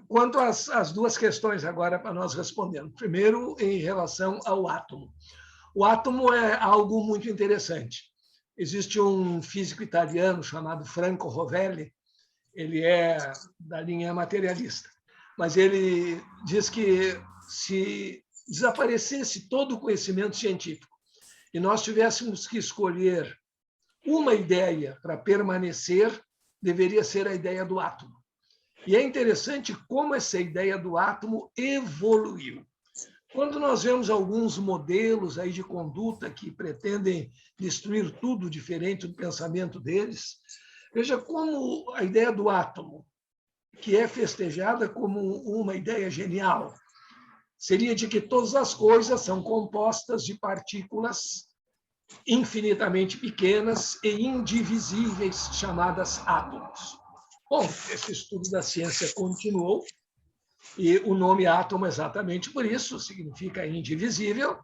Quanto às duas questões agora para nós respondermos. Primeiro, em relação ao átomo. O átomo é algo muito interessante. Existe um físico italiano chamado Franco Rovelli, ele é da linha materialista, mas ele diz que se desaparecesse todo o conhecimento científico e nós tivéssemos que escolher uma ideia para permanecer, deveria ser a ideia do átomo. E é interessante como essa ideia do átomo evoluiu. Quando nós vemos alguns modelos aí de conduta que pretendem destruir tudo diferente do pensamento deles, veja como a ideia do átomo, que é festejada como uma ideia genial, seria de que todas as coisas são compostas de partículas infinitamente pequenas e indivisíveis, chamadas átomos. Bom, esse estudo da ciência continuou, e o nome átomo exatamente por isso, significa indivisível,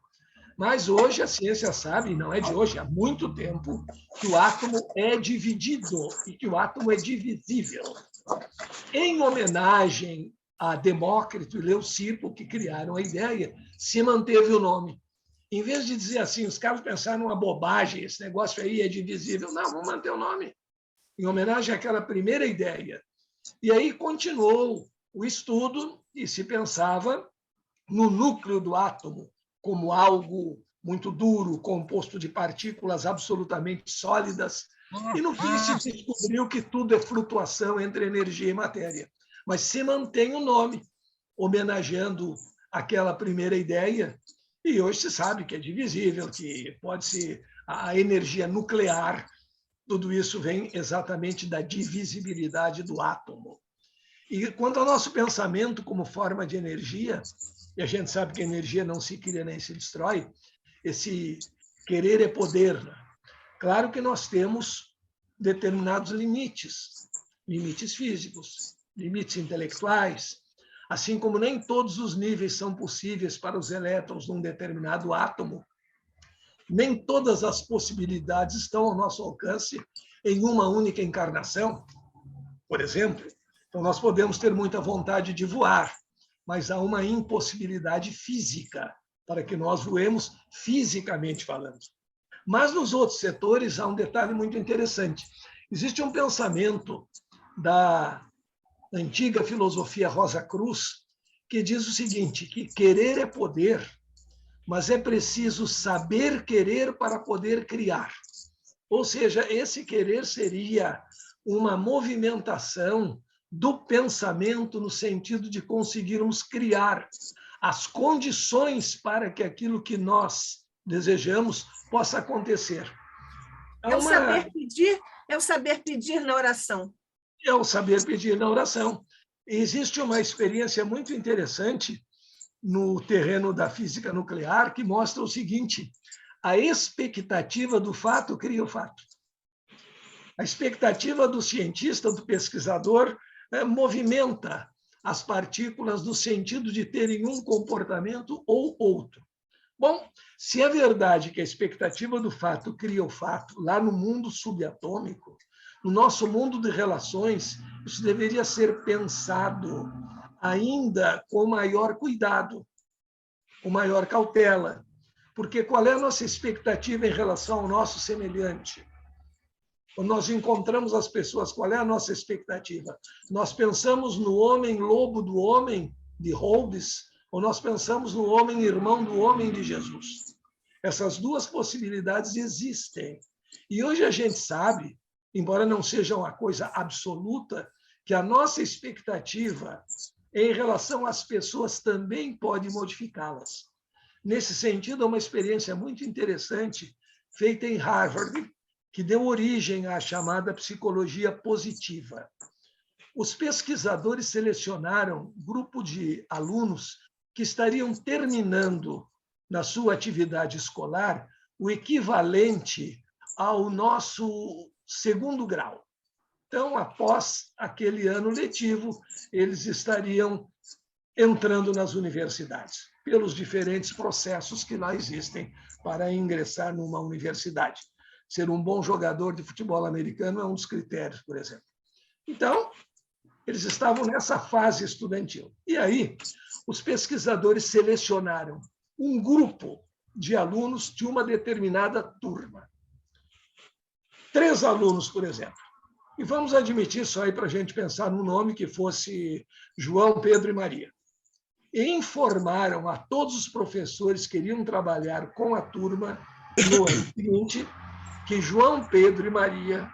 mas hoje a ciência sabe, não é de hoje, há muito tempo, que o átomo é dividido e que o átomo é divisível. Em homenagem a Demócrito e Leucipo, que criaram a ideia, se manteve o nome. Em vez de dizer assim, os caras pensaram uma bobagem, esse negócio aí é divisível. Não, vamos manter o nome, em homenagem àquela primeira ideia. E aí continuou o estudo e se pensava no núcleo do átomo como algo muito duro, composto de partículas absolutamente sólidas. E, no fim, se descobriu que tudo é flutuação entre energia e matéria. Mas se mantém o nome, homenageando aquela primeira ideia. E hoje se sabe que é divisível, que pode ser a energia nuclear. Tudo isso vem exatamente da divisibilidade do átomo. E quanto ao nosso pensamento como forma de energia, e a gente sabe que a energia não se cria nem se destrói, esse querer é poder. Claro que nós temos determinados limites, limites físicos, limites intelectuais, assim como nem todos os níveis são possíveis para os elétrons num determinado átomo, nem todas as possibilidades estão ao nosso alcance em uma única encarnação, por exemplo. Então, nós podemos ter muita vontade de voar, mas há uma impossibilidade física para que nós voemos fisicamente falando. Mas nos outros setores há um detalhe muito interessante. Existe um pensamento da antiga filosofia Rosa Cruz que diz o seguinte, que querer é poder, mas é preciso saber querer para poder criar. Ou seja, esse querer seria uma movimentação do pensamento no sentido de conseguirmos criar as condições para que aquilo que nós desejamos possa acontecer. É o saber pedir na oração. É o saber pedir na oração. Existe uma experiência muito interessante no terreno da física nuclear que mostra o seguinte: a expectativa do fato cria o fato. A expectativa do cientista, do pesquisador, movimenta as partículas no sentido de terem um comportamento ou outro. Bom, se é verdade que a expectativa do fato cria o fato lá no mundo subatômico, no nosso mundo de relações, isso deveria ser pensado ainda com maior cuidado, com maior cautela. Porque qual é a nossa expectativa em relação ao nosso semelhante? Quando nós encontramos as pessoas, qual é a nossa expectativa? Nós pensamos no homem lobo do homem, de Hobbes, ou nós pensamos no homem irmão do homem de Jesus? Essas duas possibilidades existem. E hoje a gente sabe, embora não seja uma coisa absoluta, que a nossa expectativa em relação às pessoas também pode modificá-las. Nesse sentido, é uma experiência muito interessante feita em Harvard, que deu origem à chamada psicologia positiva. Os pesquisadores selecionaram um grupo de alunos que estariam terminando na sua atividade escolar o equivalente ao nosso segundo grau. Então, após aquele ano letivo, eles estariam entrando nas universidades, pelos diferentes processos que lá existem para ingressar numa universidade. Ser um bom jogador de futebol americano é um dos critérios, por exemplo. Então, Eles estavam nessa fase estudantil. E aí, os pesquisadores selecionaram um grupo de alunos de uma determinada turma. 3 alunos, por exemplo. E vamos admitir só aí para a gente pensar num nome que fosse João, Pedro e Maria. E informaram a todos os professores que iriam trabalhar com a turma no ano seguinte que João, Pedro e Maria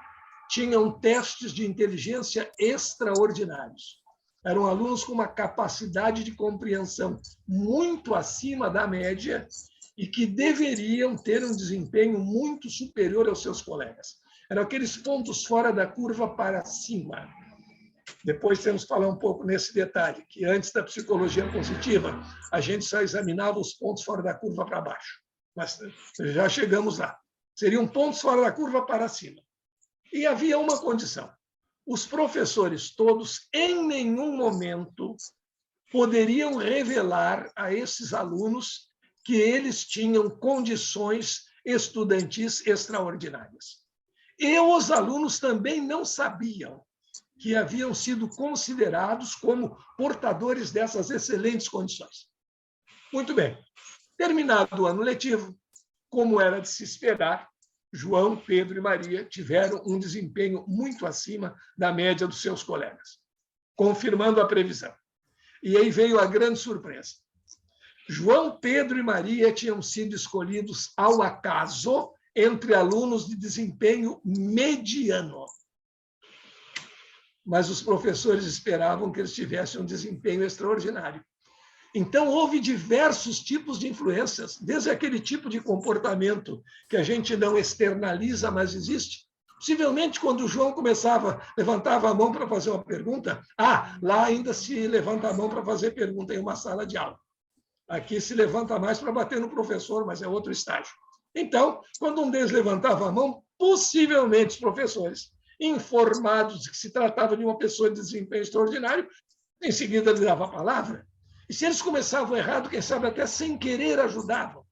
tinham testes de inteligência extraordinários. Eram alunos com uma capacidade de compreensão muito acima da média e que deveriam ter um desempenho muito superior aos seus colegas. Eram aqueles pontos fora da curva para cima. Depois temos que falar um pouco nesse detalhe, que antes da psicologia positiva, a gente só examinava os pontos fora da curva para baixo. Mas já chegamos lá. Seriam pontos fora da curva para cima. E havia uma condição. Os professores todos, em nenhum momento, poderiam revelar a esses alunos que eles tinham condições estudantis extraordinárias. E os alunos também não sabiam que haviam sido considerados como portadores dessas excelentes condições. Muito bem. Terminado o ano letivo, como era de se esperar, João, Pedro e Maria tiveram um desempenho muito acima da média dos seus colegas, confirmando a previsão. E aí veio a grande surpresa. João, Pedro e Maria tinham sido escolhidos ao acaso entre alunos de desempenho mediano. Mas os professores esperavam que eles tivessem um desempenho extraordinário. Então, houve diversos tipos de influências, desde aquele tipo de comportamento que a gente não externaliza, mas existe. Possivelmente, quando o João levantava a mão para fazer uma pergunta, lá ainda se levanta a mão para fazer pergunta em uma sala de aula. Aqui se levanta mais para bater no professor, mas é outro estágio. Então, quando um deles levantava a mão, possivelmente os professores, informados de que se tratava de uma pessoa de desempenho extraordinário, em seguida lhe dava a palavra. E se eles começavam errado, quem sabe até sem querer ajudavam.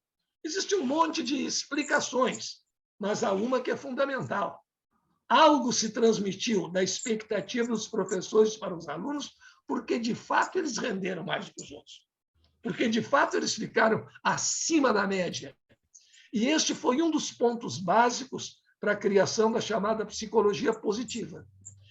Existe um monte de explicações, mas há uma que é fundamental. Algo se transmitiu da expectativa dos professores para os alunos, porque, de fato, eles renderam mais do que os outros. Porque, de fato, eles ficaram acima da média. E este foi um dos pontos básicos para a criação da chamada psicologia positiva.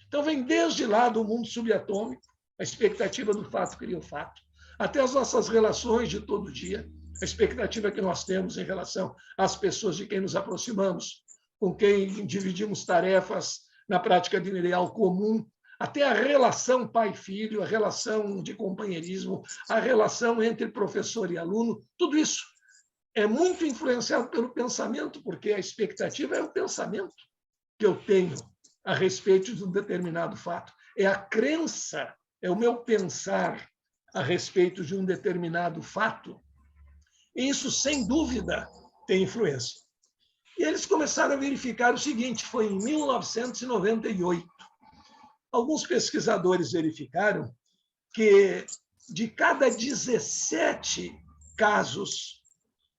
Então, vem desde lá do mundo subatômico, a expectativa do fato cria o fato, até as nossas relações de todo dia, a expectativa que nós temos em relação às pessoas de quem nos aproximamos, com quem dividimos tarefas na prática de um ideal comum, até a relação pai-filho, a relação de companheirismo, a relação entre professor e aluno, tudo isso é muito influenciado pelo pensamento, porque a expectativa é o pensamento que eu tenho a respeito de um determinado fato. É a crença, é o meu pensar a respeito de um determinado fato. E isso, sem dúvida, tem influência. E eles começaram a verificar o seguinte, foi em 1998. Alguns pesquisadores verificaram que de cada 17 casos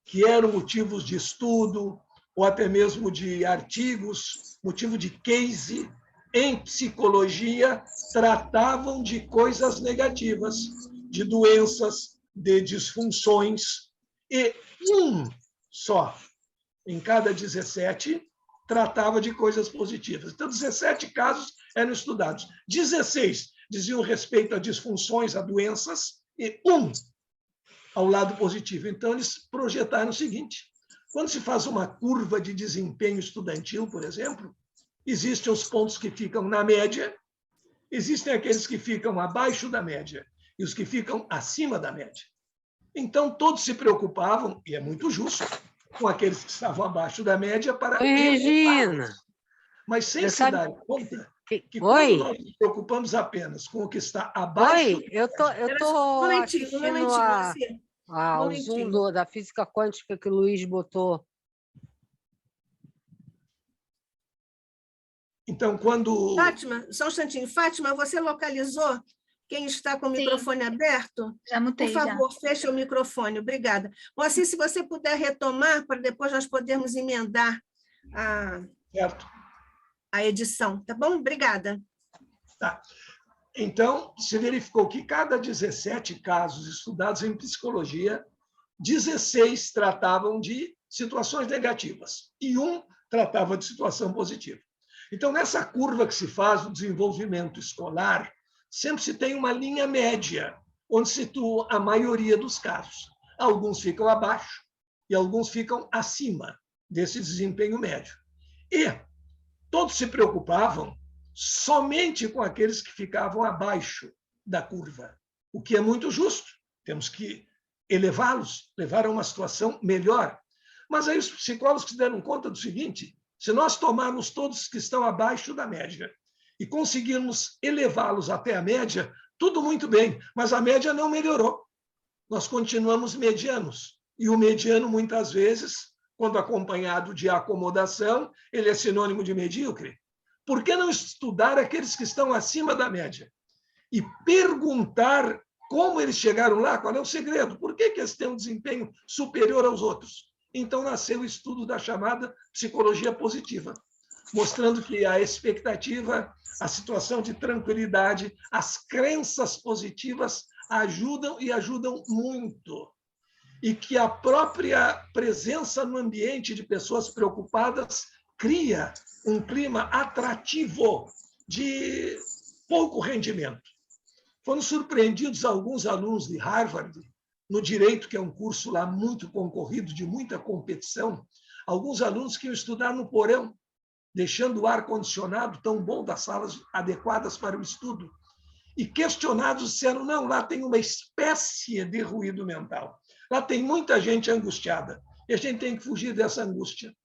que eram motivos de estudo, ou até mesmo de artigos, motivo de case em psicologia, tratavam de coisas negativas, de doenças, de disfunções, e só em cada 17 tratava de coisas positivas. Então, 17 casos eram estudados. 16 diziam respeito a disfunções, a doenças, e ao lado positivo. Então, eles projetaram o seguinte: quando se faz uma curva de desempenho estudantil, por exemplo, existem os pontos que ficam na média, existem aqueles que ficam abaixo da média e os que ficam acima da média. Então, todos se preocupavam, e é muito justo, com aqueles que estavam abaixo da média para... Regina! Mas sem se dar conta que Oi? quando nós nos preocupamos apenas com o que está abaixo... Oi, eu tô assistindo o Zoom da física quântica que o Luiz botou. Então, quando... Fátima, só um instantinho. Fátima, você localizou quem está com o microfone aberto? Já mutei, por favor, feche o microfone. Obrigada. Bom, assim, se você puder retomar, para depois nós podermos emendar a edição, tá bom? Obrigada. Tá. Então, se verificou que cada 17 casos estudados em psicologia, 16 tratavam de situações negativas e um tratava de situação positiva. Então, nessa curva que se faz do desenvolvimento escolar, sempre se tem uma linha média, onde se situa a maioria dos casos. Alguns ficam abaixo e alguns ficam acima desse desempenho médio. E todos se preocupavam somente com aqueles que ficavam abaixo da curva, o que é muito justo. Temos que elevá-los, levar a uma situação melhor. Mas aí os psicólogos se deram conta do seguinte: se nós tomarmos todos que estão abaixo da média e conseguirmos elevá-los até a média, tudo muito bem, mas a média não melhorou. Nós continuamos medianos. E o mediano, muitas vezes, quando acompanhado de acomodação, ele é sinônimo de medíocre. Por que não estudar aqueles que estão acima da média? E perguntar como eles chegaram lá, qual é o segredo? Por que eles têm um desempenho superior aos outros? Então, nasceu o estudo da chamada psicologia positiva, mostrando que a expectativa, a situação de tranquilidade, as crenças positivas ajudam e ajudam muito. E que a própria presença no ambiente de pessoas preocupadas cria um clima atrativo de pouco rendimento. Foram surpreendidos alguns alunos de Harvard, no direito, que é um curso lá muito concorrido, de muita competição, alguns alunos que iam estudar no porão, deixando o ar-condicionado tão bom das salas adequadas para o estudo, e questionados disseram, não, lá tem uma espécie de ruído mental. Lá tem muita gente angustiada, e a gente tem que fugir dessa angústia.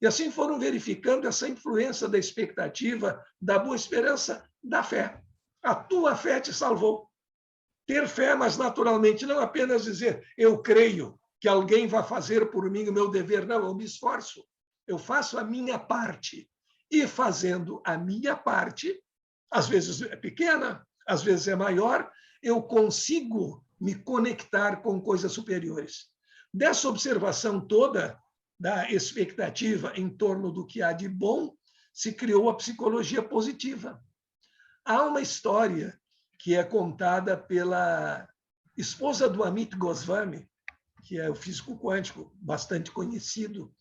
E assim foram verificando essa influência da expectativa, da boa esperança, da fé. A tua fé te salvou. Ter fé, mas naturalmente, não apenas dizer, eu creio que alguém vai fazer por mim o meu dever. Não, eu me esforço. Eu faço a minha parte. E fazendo a minha parte, às vezes é pequena, às vezes é maior, eu consigo me conectar com coisas superiores. Dessa observação toda, da expectativa em torno do que há de bom, se criou a psicologia positiva. Há uma história que é contada pela esposa do Amit Goswami, que é o físico quântico bastante conhecido.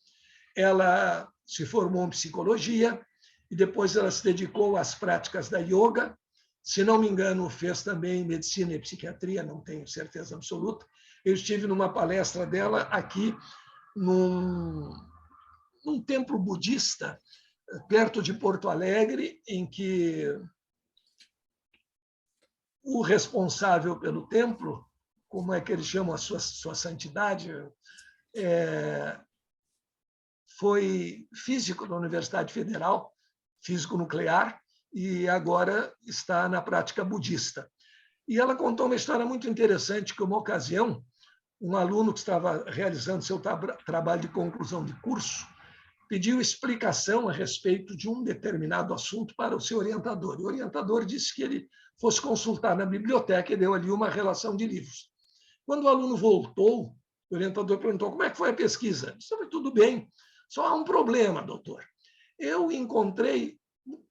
Ela se formou em psicologia e depois ela se dedicou às práticas da yoga. Se não me engano, fez também medicina e psiquiatria, não tenho certeza absoluta. Eu estive numa palestra dela aqui num templo budista, perto de Porto Alegre, em que o responsável pelo templo, como é que eles chamam a sua santidade, foi físico da Universidade Federal, físico nuclear, e agora está na prática budista. E ela contou uma história muito interessante, que uma ocasião, um aluno que estava realizando seu trabalho de conclusão de curso pediu explicação a respeito de um determinado assunto para o seu orientador. E o orientador disse que ele fosse consultar na biblioteca e deu ali uma relação de livros. Quando o aluno voltou, o orientador perguntou, como é que foi a pesquisa? Disse, foi tudo bem, só há um problema, doutor. Eu encontrei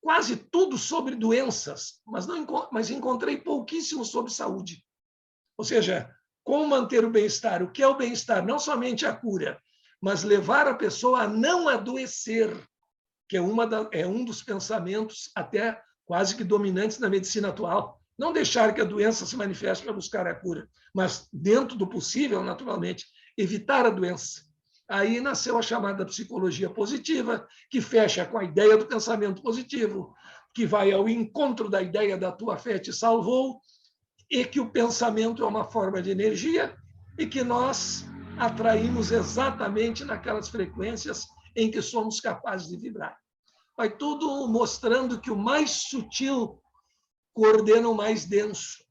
quase tudo sobre doenças, mas encontrei pouquíssimo sobre saúde. Ou seja, como manter o bem-estar? O que é o bem-estar? Não somente a cura, mas levar a pessoa a não adoecer, que é um dos pensamentos até quase que dominantes na medicina atual. Não deixar que a doença se manifeste para buscar a cura, mas, dentro do possível, naturalmente, evitar a doença. Aí nasceu a chamada psicologia positiva, que fecha com a ideia do pensamento positivo, que vai ao encontro da ideia da tua fé te salvou, e que o pensamento é uma forma de energia e que nós atraímos exatamente naquelas frequências em que somos capazes de vibrar. Vai tudo mostrando que o mais sutil coordena o mais denso,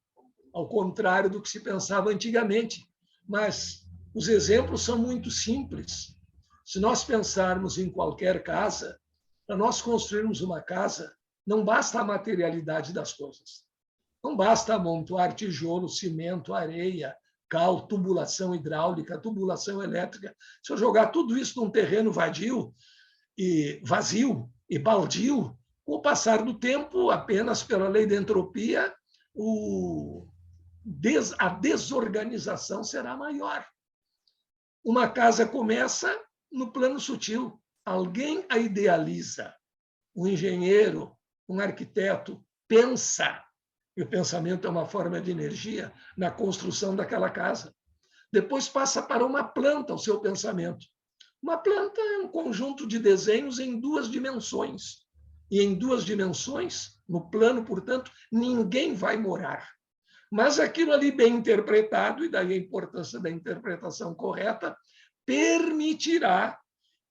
ao contrário do que se pensava antigamente. Mas os exemplos são muito simples. Se nós pensarmos em qualquer casa, para nós construirmos uma casa, não basta a materialidade das coisas. Não basta amontoar tijolo, cimento, areia, cal, tubulação hidráulica, tubulação elétrica. Se eu jogar tudo isso num terreno vazio e baldio, com o passar do tempo, apenas pela lei da entropia, a desorganização será maior. Uma casa começa no plano sutil. Alguém a idealiza. Um engenheiro, um arquiteto pensa, e o pensamento é uma forma de energia, na construção daquela casa. Depois passa para uma planta o seu pensamento. Uma planta é um conjunto de desenhos em 2 dimensões. E em 2 dimensões, no plano, portanto, ninguém vai morar. Mas aquilo ali bem interpretado, e daí a importância da interpretação correta, permitirá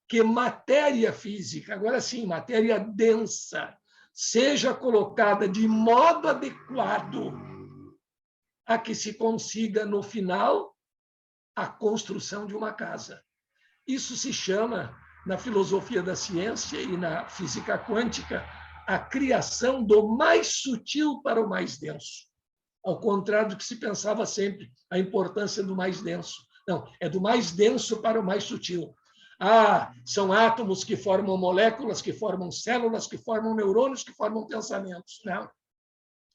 que matéria física, agora sim, matéria densa, seja colocada de modo adequado a que se consiga, no final, a construção de uma casa. Isso se chama, na filosofia da ciência e na física quântica, a criação do mais sutil para o mais denso. Ao contrário do que se pensava sempre, a importância do mais denso. Não, é do mais denso para o mais sutil. São átomos que formam moléculas, que formam células, que formam neurônios, que formam pensamentos. Não.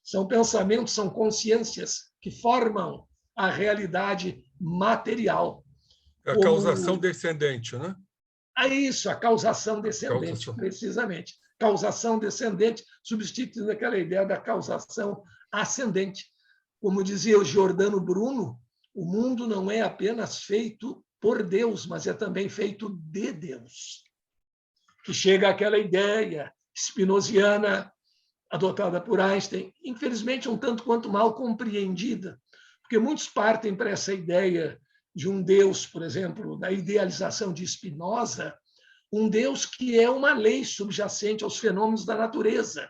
São pensamentos, são consciências que formam a realidade material. A causação descendente, né? É isso, a causação descendente, precisamente. Causação descendente, substituindo aquela ideia da causação ascendente. Como dizia o Giordano Bruno, o mundo não é apenas feito por Deus, mas é também feito de Deus. Que chega àquela ideia spinoziana, adotada por Einstein, infelizmente um tanto quanto mal compreendida, porque muitos partem para essa ideia de um Deus, por exemplo, da idealização de Spinoza, um Deus que é uma lei subjacente aos fenômenos da natureza,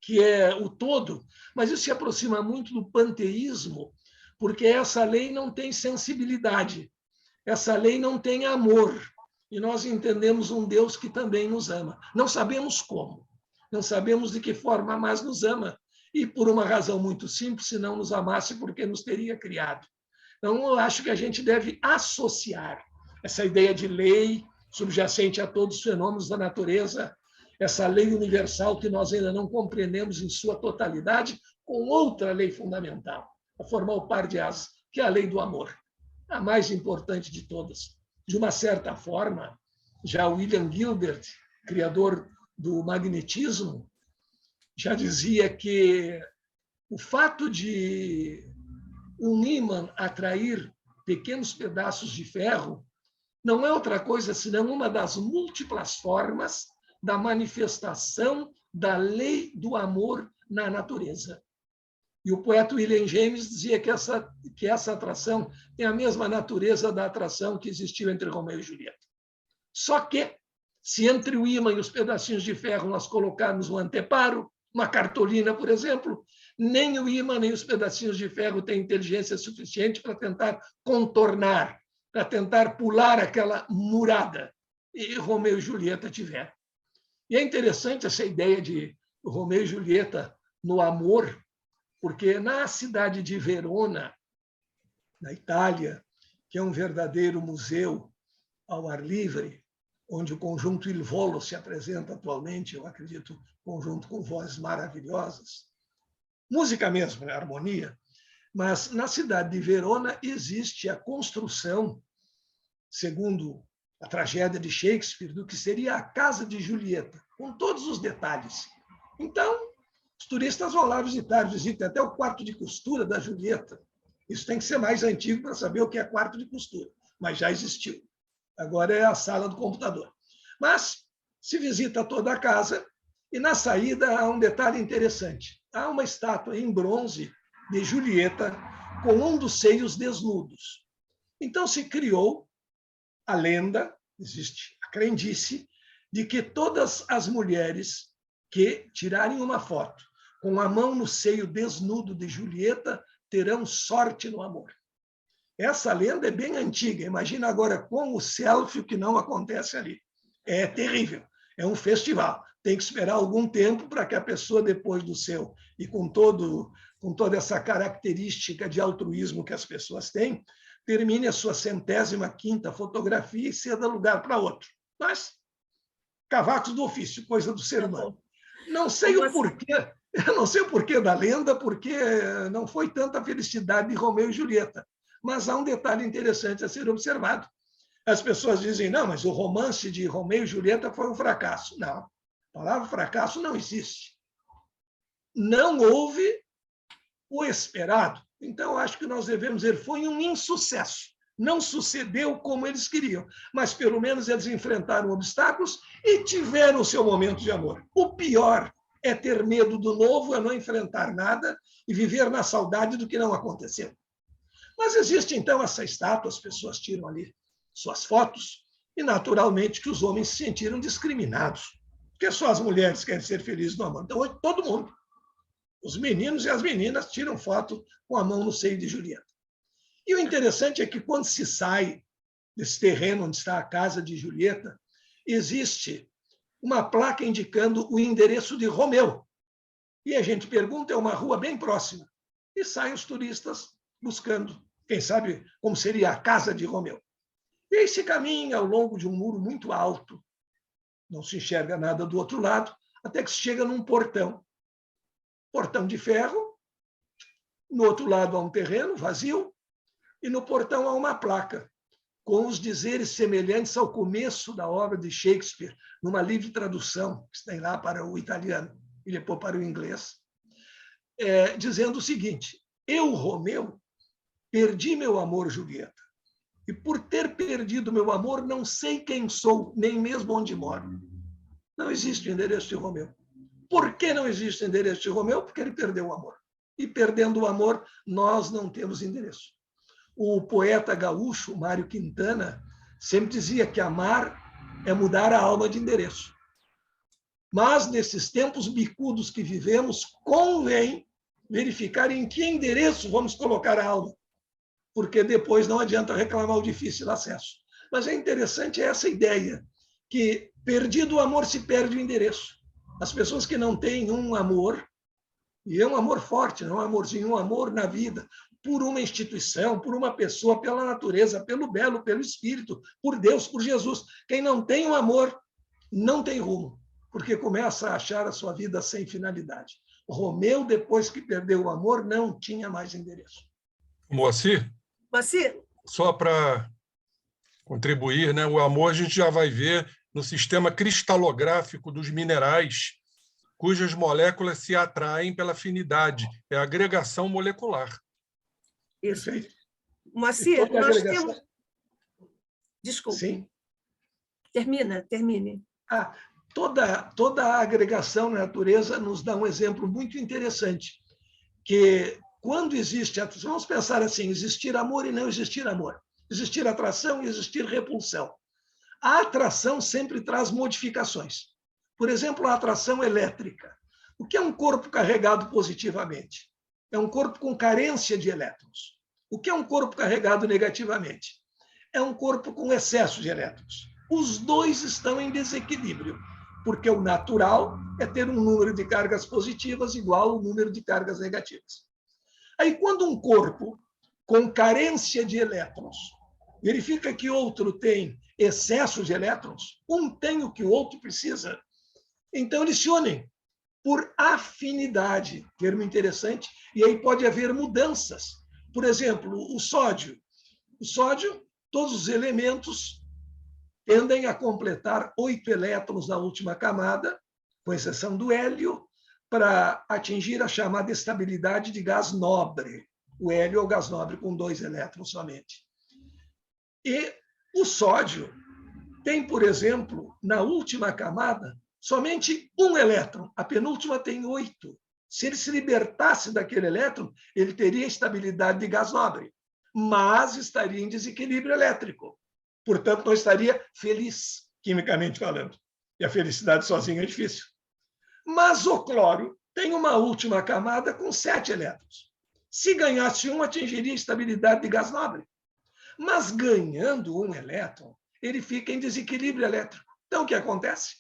que é o todo, mas isso se aproxima muito do panteísmo, porque essa lei não tem sensibilidade, essa lei não tem amor, e nós entendemos um Deus que também nos ama. Não sabemos como, não sabemos de que forma, mas nos ama, e por uma razão muito simples, se não nos amasse, porque nos teria criado. Então, eu acho que a gente deve associar essa ideia de lei subjacente a todos os fenômenos da natureza, essa lei universal que nós ainda não compreendemos em sua totalidade, com outra lei fundamental, a formar o par de asas, que é a lei do amor, a mais importante de todas. De uma certa forma, já William Gilbert, criador do magnetismo, já dizia que o fato de um ímã atrair pequenos pedaços de ferro não é outra coisa senão uma das múltiplas formas da manifestação da lei do amor na natureza. E o poeta William James dizia que essa atração tem a mesma natureza da atração que existiu entre Romeu e Julieta. Só que, se entre o ímã e os pedacinhos de ferro nós colocarmos um anteparo, uma cartolina, por exemplo, nem o ímã nem os pedacinhos de ferro têm inteligência suficiente para tentar contornar, para tentar pular aquela murada. E Romeu e Julieta tiveram. E é interessante essa ideia de Romeu e Julieta no amor, porque na cidade de Verona, na Itália, que é um verdadeiro museu ao ar livre, onde o conjunto Il Volo se apresenta atualmente, eu acredito, conjunto com vozes maravilhosas, música mesmo, né? Harmonia, mas na cidade de Verona existe a construção, segundo a tragédia de Shakespeare, do que seria a casa de Julieta, com todos os detalhes. Então, os turistas vão lá visitar, visitam até o quarto de costura da Julieta. Isso tem que ser mais antigo para saber o que é quarto de costura, mas já existiu. Agora é a sala do computador. Mas se visita toda a casa e na saída há um detalhe interessante. Há uma estátua em bronze de Julieta com um dos seios desnudos. Então se criou a lenda, existe a crendice, de que todas as mulheres que tirarem uma foto com a mão no seio desnudo de Julieta terão sorte no amor. Essa lenda é bem antiga. Imagina agora com o selfie o que não acontece ali. É terrível. É um festival. Tem que esperar algum tempo para que a pessoa, depois do seu, e com toda essa característica de altruísmo que as pessoas têm, termine a sua 105ª fotografia e ceda lugar para outro. Mas, cavacos do ofício, coisa do ser humano. Não sei o porquê Eu não sei o porquê da lenda, porque não foi tanta a felicidade de Romeu e Julieta. Mas há um detalhe interessante a ser observado. As pessoas dizem, não, mas o romance de Romeu e Julieta foi um fracasso. Não, a palavra fracasso não existe. Não houve o esperado. Então, acho que nós devemos dizer, foi um insucesso. Não sucedeu como eles queriam, mas pelo menos eles enfrentaram obstáculos e tiveram o seu momento de amor. O pior é ter medo do novo, é não enfrentar nada e viver na saudade do que não aconteceu. Mas existe, então, essa estátua, as pessoas tiram ali suas fotos, e naturalmente que os homens se sentiram discriminados, porque só as mulheres querem ser felizes no amor. Então, hoje, todo mundo, os meninos e as meninas, tiram foto com a mão no seio de Julieta. E o interessante é que, quando se sai desse terreno onde está a casa de Julieta, existe uma placa indicando o endereço de Romeu. E a gente pergunta, é uma rua bem próxima. E saem os turistas buscando, quem sabe, como seria a casa de Romeu. E aí se caminha ao longo de um muro muito alto, não se enxerga nada do outro lado, até que se chega num portão. Portão de ferro, no outro lado há um terreno vazio, e no portão há uma placa, com os dizeres semelhantes ao começo da obra de Shakespeare, numa livre tradução, que tem lá para o italiano e depois para o inglês, dizendo o seguinte: eu, Romeu, perdi meu amor, Julieta, e por ter perdido meu amor, não sei quem sou, nem mesmo onde moro. Não existe o endereço de Romeu. Por que não existe o endereço de Romeu? Porque ele perdeu o amor. E perdendo o amor, nós não temos endereço. O poeta gaúcho, Mário Quintana, sempre dizia que amar é mudar a alma de endereço. Mas, nesses tempos bicudos que vivemos, convém verificar em que endereço vamos colocar a alma, porque depois não adianta reclamar o difícil acesso. Mas é interessante essa ideia, que perdido o amor se perde o endereço. As pessoas que não têm um amor, e é um amor forte, não é um amorzinho, um amor na vida, por uma instituição, por uma pessoa, pela natureza, pelo belo, pelo espírito, por Deus, por Jesus. Quem não tem um amor, não tem rumo, porque começa a achar a sua vida sem finalidade. Romeu, depois que perdeu o amor, não tinha mais endereço. Moacir? Moacir? Só para contribuir, né? O amor a gente já vai ver no sistema cristalográfico dos minerais, cujas moléculas se atraem pela afinidade, é a agregação molecular. Isso. Moacir, nós temos... Desculpe. Sim. Termine. Toda a agregação na natureza nos dá um exemplo muito interessante, que quando existe, vamos pensar assim, existir amor e não existir amor, existir atração e existir repulsão. A atração sempre traz modificações. Por exemplo, a atração elétrica. O que é um corpo carregado positivamente? É um corpo com carência de elétrons. O que é um corpo carregado negativamente? É um corpo com excesso de elétrons. Os dois estão em desequilíbrio, porque o natural é ter um número de cargas positivas igual ao número de cargas negativas. Aí, quando um corpo com carência de elétrons verifica que outro tem excesso de elétrons, um tem o que o outro precisa, então eles se unem por afinidade, termo interessante, e aí pode haver mudanças. Por exemplo, o sódio. O sódio, todos os elementos tendem a completar 8 elétrons na última camada, com exceção do hélio, para atingir a chamada estabilidade de gás nobre. O hélio é o gás nobre com 2 elétrons somente. E o sódio tem, por exemplo, na última camada, somente 1 elétron. A penúltima tem 8. Se ele se libertasse daquele elétron, ele teria estabilidade de gás nobre, mas estaria em desequilíbrio elétrico. Portanto, não estaria feliz, quimicamente falando. E a felicidade sozinha é difícil. Mas o cloro tem uma última camada com 7 elétrons. Se ganhasse um, atingiria estabilidade de gás nobre. Mas ganhando 1 elétron, ele fica em desequilíbrio elétrico. Então, o que acontece?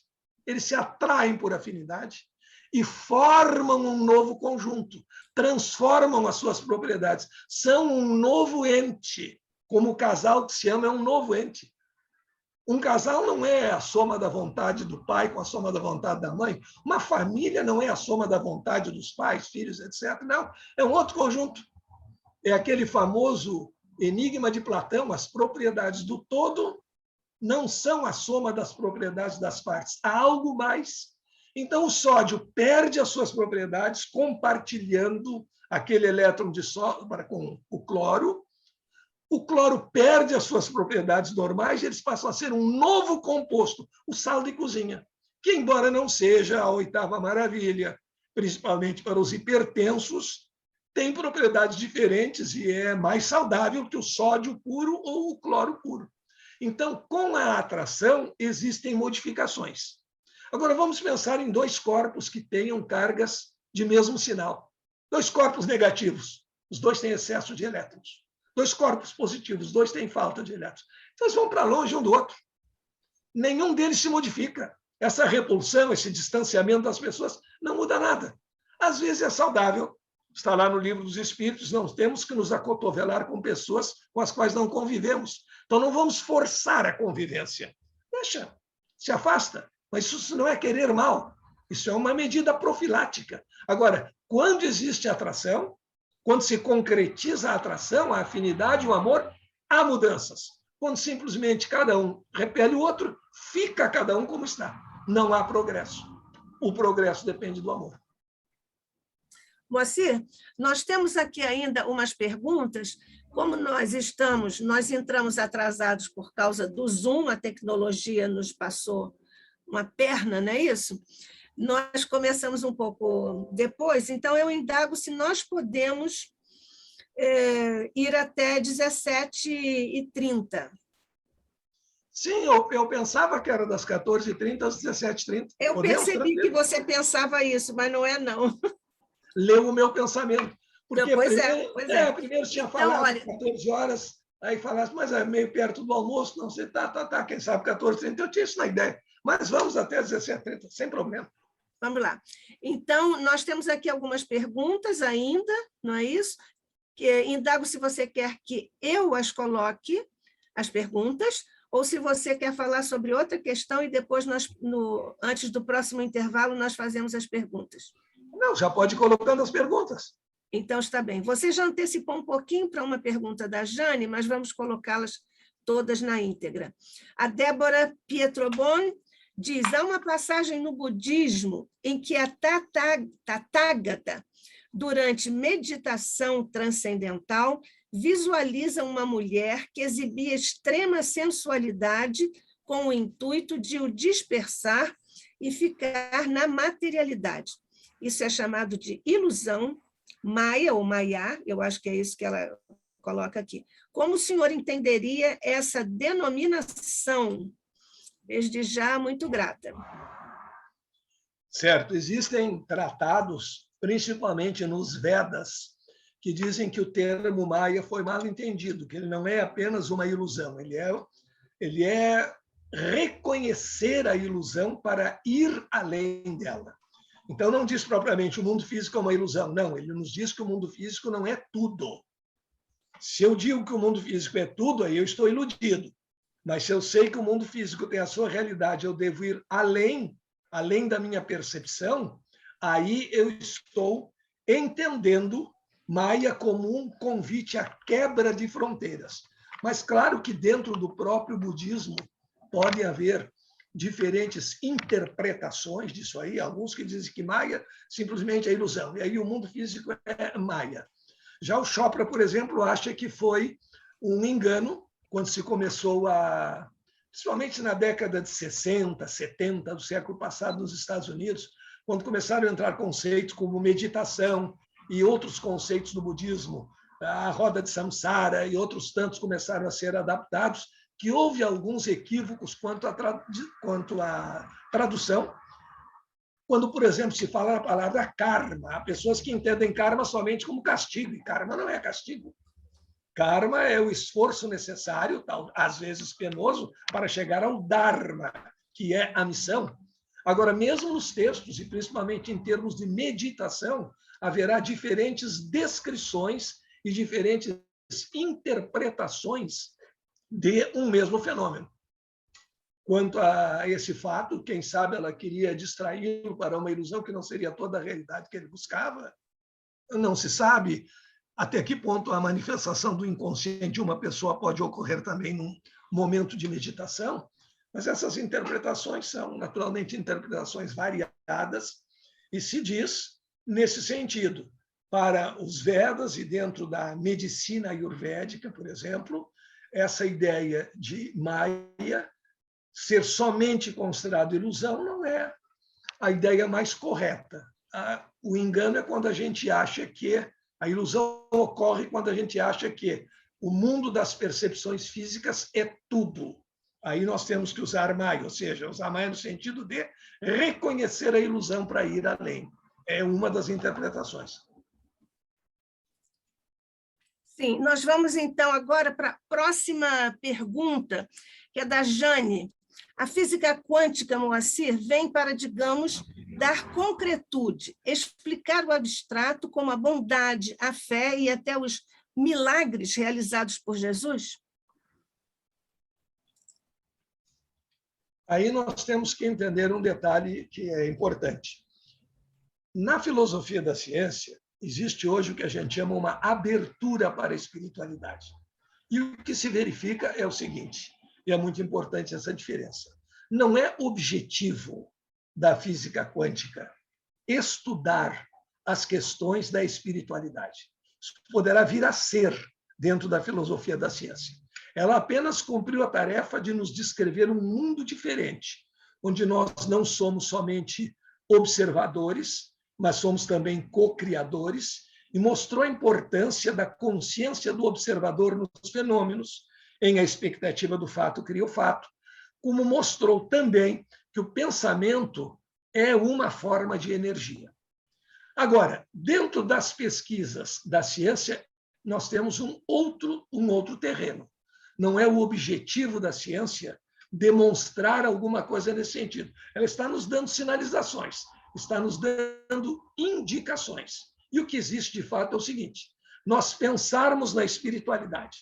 Eles se atraem por afinidade e formam um novo conjunto, transformam as suas propriedades, são um novo ente. Como o casal que se ama é um novo ente. Um casal não é a soma da vontade do pai com a soma da vontade da mãe. Uma família não é a soma da vontade dos pais, filhos, etc. Não, é um outro conjunto. É aquele famoso enigma de Platão, as propriedades do todo não são a soma das propriedades das partes. Há algo mais. Então, o sódio perde as suas propriedades compartilhando aquele elétron de sódio com o cloro. O cloro perde as suas propriedades normais e eles passam a ser um novo composto, o sal de cozinha, que, embora não seja a oitava maravilha, principalmente para os hipertensos, tem propriedades diferentes e é mais saudável que o sódio puro ou o cloro puro. Então, com a atração, existem modificações. Agora, vamos pensar em dois corpos que tenham cargas de mesmo sinal. Dois corpos negativos, os dois têm excesso de elétrons. Dois corpos positivos, os dois têm falta de elétrons. Então, eles vão para longe um do outro. Nenhum deles se modifica. Essa repulsão, esse distanciamento das pessoas não muda nada. Às vezes é saudável. Está lá no Livro dos Espíritos, não temos que nos acotovelar com pessoas com as quais não convivemos. Então, não vamos forçar a convivência. Deixa, se afasta. Mas isso não é querer mal. Isso é uma medida profilática. Agora, quando existe atração, quando se concretiza a atração, a afinidade, o amor, há mudanças. Quando simplesmente cada um repele o outro, fica cada um como está. Não há progresso. O progresso depende do amor. Moacir, nós temos aqui ainda umas perguntas. Como nós entramos atrasados por causa do Zoom, a tecnologia nos passou uma perna, não é isso? Nós começamos um pouco depois, então eu indago se nós podemos ir até 17h30. Sim, eu pensava que era das 14h30 às 17h30. Eu percebi que você pensava isso, mas não é, não. Leu o meu pensamento. Porque então, pois é. Primeiro tinha falado 14 horas, aí falasse, mas é meio perto do almoço, não sei, tá, quem sabe 14h30, eu tinha isso na ideia. Mas vamos até 17h30, sem problema. Vamos lá. Então, nós temos aqui algumas perguntas ainda, não é isso? Indago se você quer que eu as coloque, as perguntas, ou se você quer falar sobre outra questão e depois, antes do próximo intervalo, nós fazemos as perguntas. Não, já pode ir colocando as perguntas. Então, está bem. Você já antecipou um pouquinho para uma pergunta da Jane, mas vamos colocá-las todas na íntegra. A Débora Pietrobon diz, há uma passagem no budismo em que a Tathagata, durante meditação transcendental, visualiza uma mulher que exibia extrema sensualidade com o intuito de o dispersar e ficar na materialidade. Isso é chamado de ilusão, Maya ou Maya, eu acho que é isso que ela coloca aqui. Como o senhor entenderia essa denominação? Desde já, muito grata. Certo. Existem tratados, principalmente nos Vedas, que dizem que o termo Maya foi mal entendido, que ele não é apenas uma ilusão, ele é reconhecer a ilusão para ir além dela. Então, não diz propriamente o mundo físico é uma ilusão, não, ele nos diz que o mundo físico não é tudo. Se eu digo que o mundo físico é tudo, aí eu estou iludido. Mas se eu sei que o mundo físico tem a sua realidade, eu devo ir além da minha percepção, aí eu estou entendendo Maya como um convite à quebra de fronteiras. Mas claro que dentro do próprio budismo pode haver diferentes interpretações disso aí, alguns que dizem que Maya simplesmente é ilusão, e aí o mundo físico é Maya. Já o Chopra, por exemplo, acha que foi um engano quando se começou principalmente na década de 60, 70 do século passado nos Estados Unidos, quando começaram a entrar conceitos como meditação e outros conceitos do budismo, a roda de samsara e outros tantos começaram a ser adaptados, que houve alguns equívocos quanto à tradução, quando, por exemplo, se fala a palavra karma. Há pessoas que entendem karma somente como castigo, e karma não é castigo. Karma é o esforço necessário, às vezes penoso, para chegar ao dharma, que é a missão. Agora, mesmo nos textos, e principalmente em termos de meditação, haverá diferentes descrições e diferentes interpretações de um mesmo fenômeno. quanto a esse fato. Quem sabe ela queria distraí-lo para uma ilusão que não seria toda a realidade que ele buscava. Não se sabe até que ponto a manifestação do inconsciente de uma pessoa pode ocorrer também num momento de meditação, mas essas interpretações são, naturalmente, interpretações variadas, e se diz, nesse sentido, para os Vedas e dentro da medicina ayurvédica, por exemplo, essa ideia de Maya ser somente considerado ilusão não é a ideia mais correta. O engano é quando a gente acha que a ilusão ocorre quando a gente acha que o mundo das percepções físicas é tudo. Aí nós temos que usar Maya, ou seja, usar Maya no sentido de reconhecer a ilusão para ir além. É uma das interpretações. Sim, nós vamos então agora para a próxima pergunta, que é da Jane. A física quântica, Moacir, vem para, digamos, dar concretude, explicar o abstrato como a bondade, a fé e até os milagres realizados por Jesus? Aí nós temos que entender um detalhe que é importante. Na filosofia da ciência, existe hoje o que a gente chama uma abertura para a espiritualidade. E o que se verifica é o seguinte, e é muito importante essa diferença. Não é objetivo da física quântica estudar as questões da espiritualidade. Isso poderá vir a ser dentro da filosofia da ciência. Ela apenas cumpriu a tarefa de nos descrever um mundo diferente, onde nós não somos somente observadores, mas somos também co-criadores, e mostrou a importância da consciência do observador nos fenômenos, em a expectativa do fato cria o fato, como mostrou também que o pensamento é uma forma de energia. Agora, dentro das pesquisas da ciência, nós temos um outro terreno. Não é o objetivo da ciência demonstrar alguma coisa nesse sentido. Ela está nos dando sinalizações, está nos dando indicações. E o que existe, de fato, é o seguinte: nós pensarmos na espiritualidade,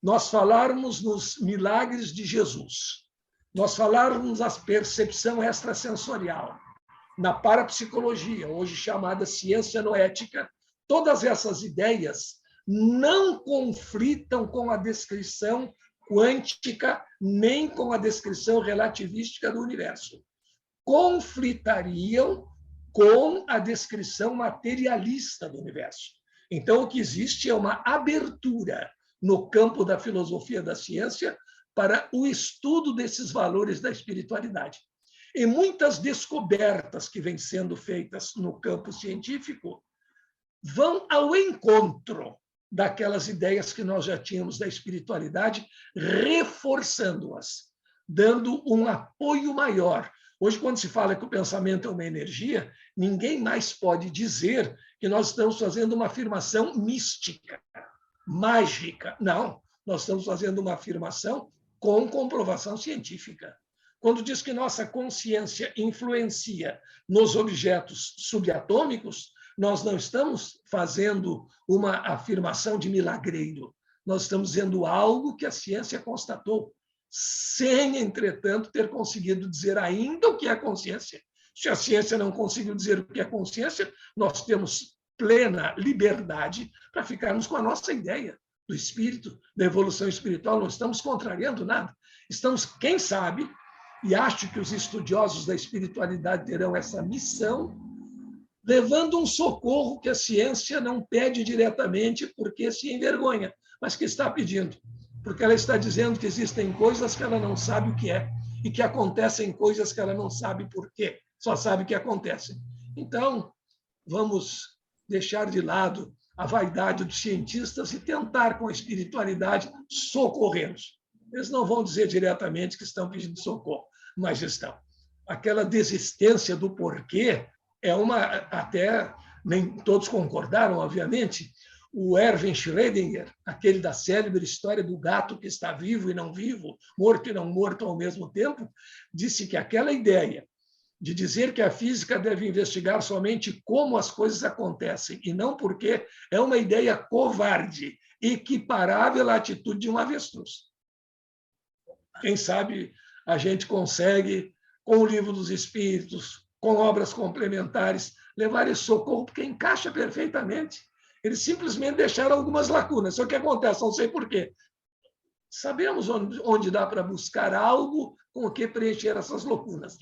nós falarmos nos milagres de Jesus, nós falarmos na percepção extrasensorial, na parapsicologia, hoje chamada ciência noética, todas essas ideias não conflitam com a descrição quântica, nem com a descrição relativística do universo. Conflitariam com a descrição materialista do universo. Então, o que existe é uma abertura no campo da filosofia da ciência para o estudo desses valores da espiritualidade. E muitas descobertas que vêm sendo feitas no campo científico vão ao encontro daquelas ideias que nós já tínhamos da espiritualidade, reforçando-as, dando um apoio maior. Hoje, quando se fala que o pensamento é uma energia, ninguém mais pode dizer que nós estamos fazendo uma afirmação mística, mágica. Não, nós estamos fazendo uma afirmação com comprovação científica. Quando diz que nossa consciência influencia nos objetos subatômicos, nós não estamos fazendo uma afirmação de milagreiro. Nós estamos dizendo algo que a ciência constatou, sem, entretanto, ter conseguido dizer ainda o que é consciência. Se a ciência não conseguiu dizer o que é consciência, nós temos plena liberdade para ficarmos com a nossa ideia do espírito, da evolução espiritual. Não estamos contrariando nada. Estamos, quem sabe, e acho que os estudiosos da espiritualidade terão essa missão, levando um socorro que a ciência não pede diretamente porque se envergonha, mas que está pedindo, porque ela está dizendo que existem coisas que ela não sabe o que é e que acontecem coisas que ela não sabe por quê, só sabe que acontecem. Então, vamos deixar de lado a vaidade dos cientistas e tentar, com a espiritualidade, socorrê-los. Eles não vão dizer diretamente que estão pedindo socorro, mas estão. Aquela desistência do porquê é uma, até nem todos concordaram, obviamente. O Erwin Schrödinger, aquele da célebre história do gato que está vivo e não vivo, morto e não morto ao mesmo tempo, disse que aquela ideia de dizer que a física deve investigar somente como as coisas acontecem e não porquê, é uma ideia covarde, equiparável à atitude de um avestruz. Quem sabe a gente consegue, com o Livro dos Espíritos, com obras complementares, levar esse socorro, porque encaixa perfeitamente. Eles simplesmente deixaram algumas lacunas. Só que acontece, não sei por quê. Sabemos onde dá para buscar algo com o que preencher essas lacunas.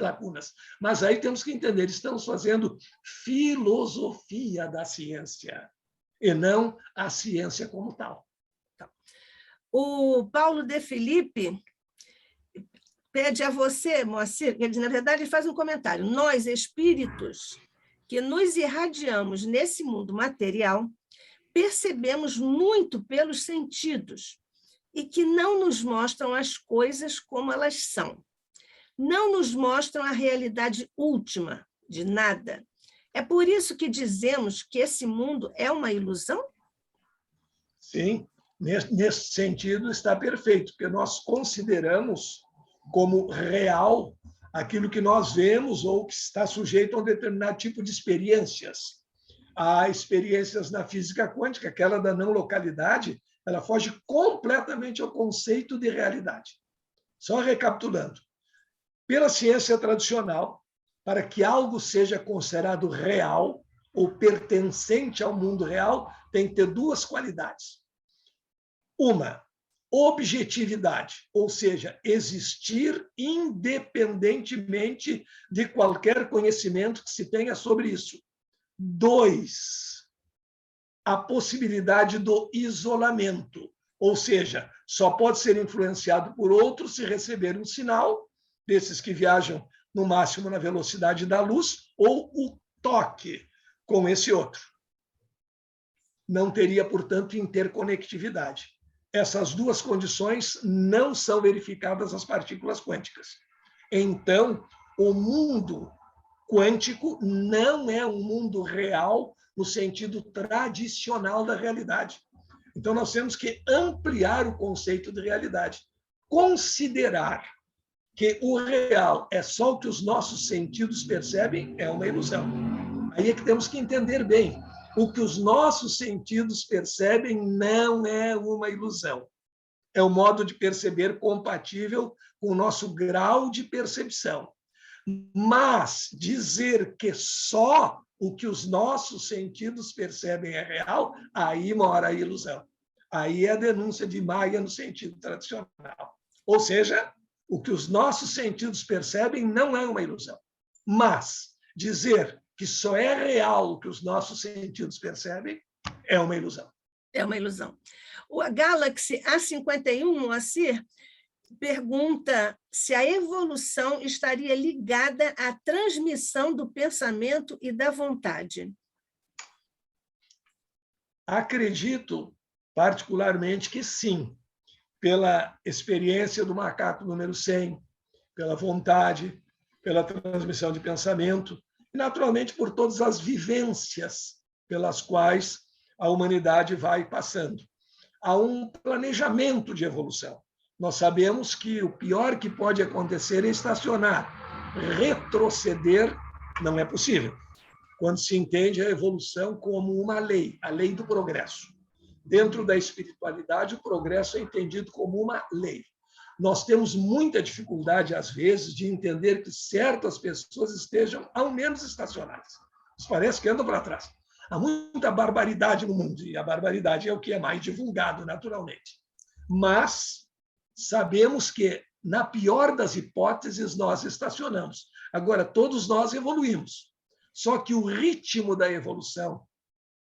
Mas aí temos que entender, estamos fazendo filosofia da ciência, e não a ciência como tal. O Paulo de Felipe pede a você, Moacir, na verdade, ele faz um comentário. Nós, espíritos, que nos irradiamos nesse mundo material, percebemos muito pelos sentidos e que não nos mostram as coisas como elas são. Não nos mostram a realidade última de nada. É por isso que dizemos que esse mundo é uma ilusão? Sim, nesse sentido está perfeito, porque nós consideramos como real aquilo que nós vemos ou que está sujeito a um determinado tipo de experiências. Há experiências na física quântica, aquela da não localidade, ela foge completamente ao conceito de realidade. Só recapitulando. Pela ciência tradicional, para que algo seja considerado real ou pertencente ao mundo real, tem que ter duas qualidades. Uma, objetividade, ou seja, existir independentemente de qualquer conhecimento que se tenha sobre isso. 2, a possibilidade do isolamento, ou seja, só pode ser influenciado por outros se receber um sinal, desses que viajam no máximo na velocidade da luz, ou o toque com esse outro. Não teria, portanto, interconectividade. Essas duas condições não são verificadas nas partículas quânticas. Então, o mundo quântico não é um mundo real no sentido tradicional da realidade. Então, nós temos que ampliar o conceito de realidade. Considerar que o real é só o que os nossos sentidos percebem é uma ilusão. Aí é que temos que entender bem. O que os nossos sentidos percebem não é uma ilusão. É um modo de perceber compatível com o nosso grau de percepção. Mas dizer que só o que os nossos sentidos percebem é real, aí mora a ilusão. Aí é a denúncia de Maia no sentido tradicional. Ou seja, o que os nossos sentidos percebem não é uma ilusão. Mas dizer que só é real o que os nossos sentidos percebem é uma ilusão. É uma ilusão. O Galaxy A51, Moacir, pergunta se a evolução estaria ligada à transmissão do pensamento e da vontade. Acredito particularmente que sim, pela experiência do macaco número 100, pela vontade, pela transmissão de pensamento, e, naturalmente, por todas as vivências pelas quais a humanidade vai passando. Há um planejamento de evolução. Nós sabemos que o pior que pode acontecer é estacionar. Retroceder não é possível, quando se entende a evolução como uma lei, a lei do progresso. Dentro da espiritualidade, o progresso é entendido como uma lei. Nós temos muita dificuldade, às vezes, de entender que certas pessoas estejam, ao menos, estacionadas. Isso parece que andam para trás. Há muita barbaridade no mundo, e a barbaridade é o que é mais divulgado, naturalmente. Mas sabemos que, na pior das hipóteses, nós estacionamos. Agora, todos nós evoluímos. Só que o ritmo da evolução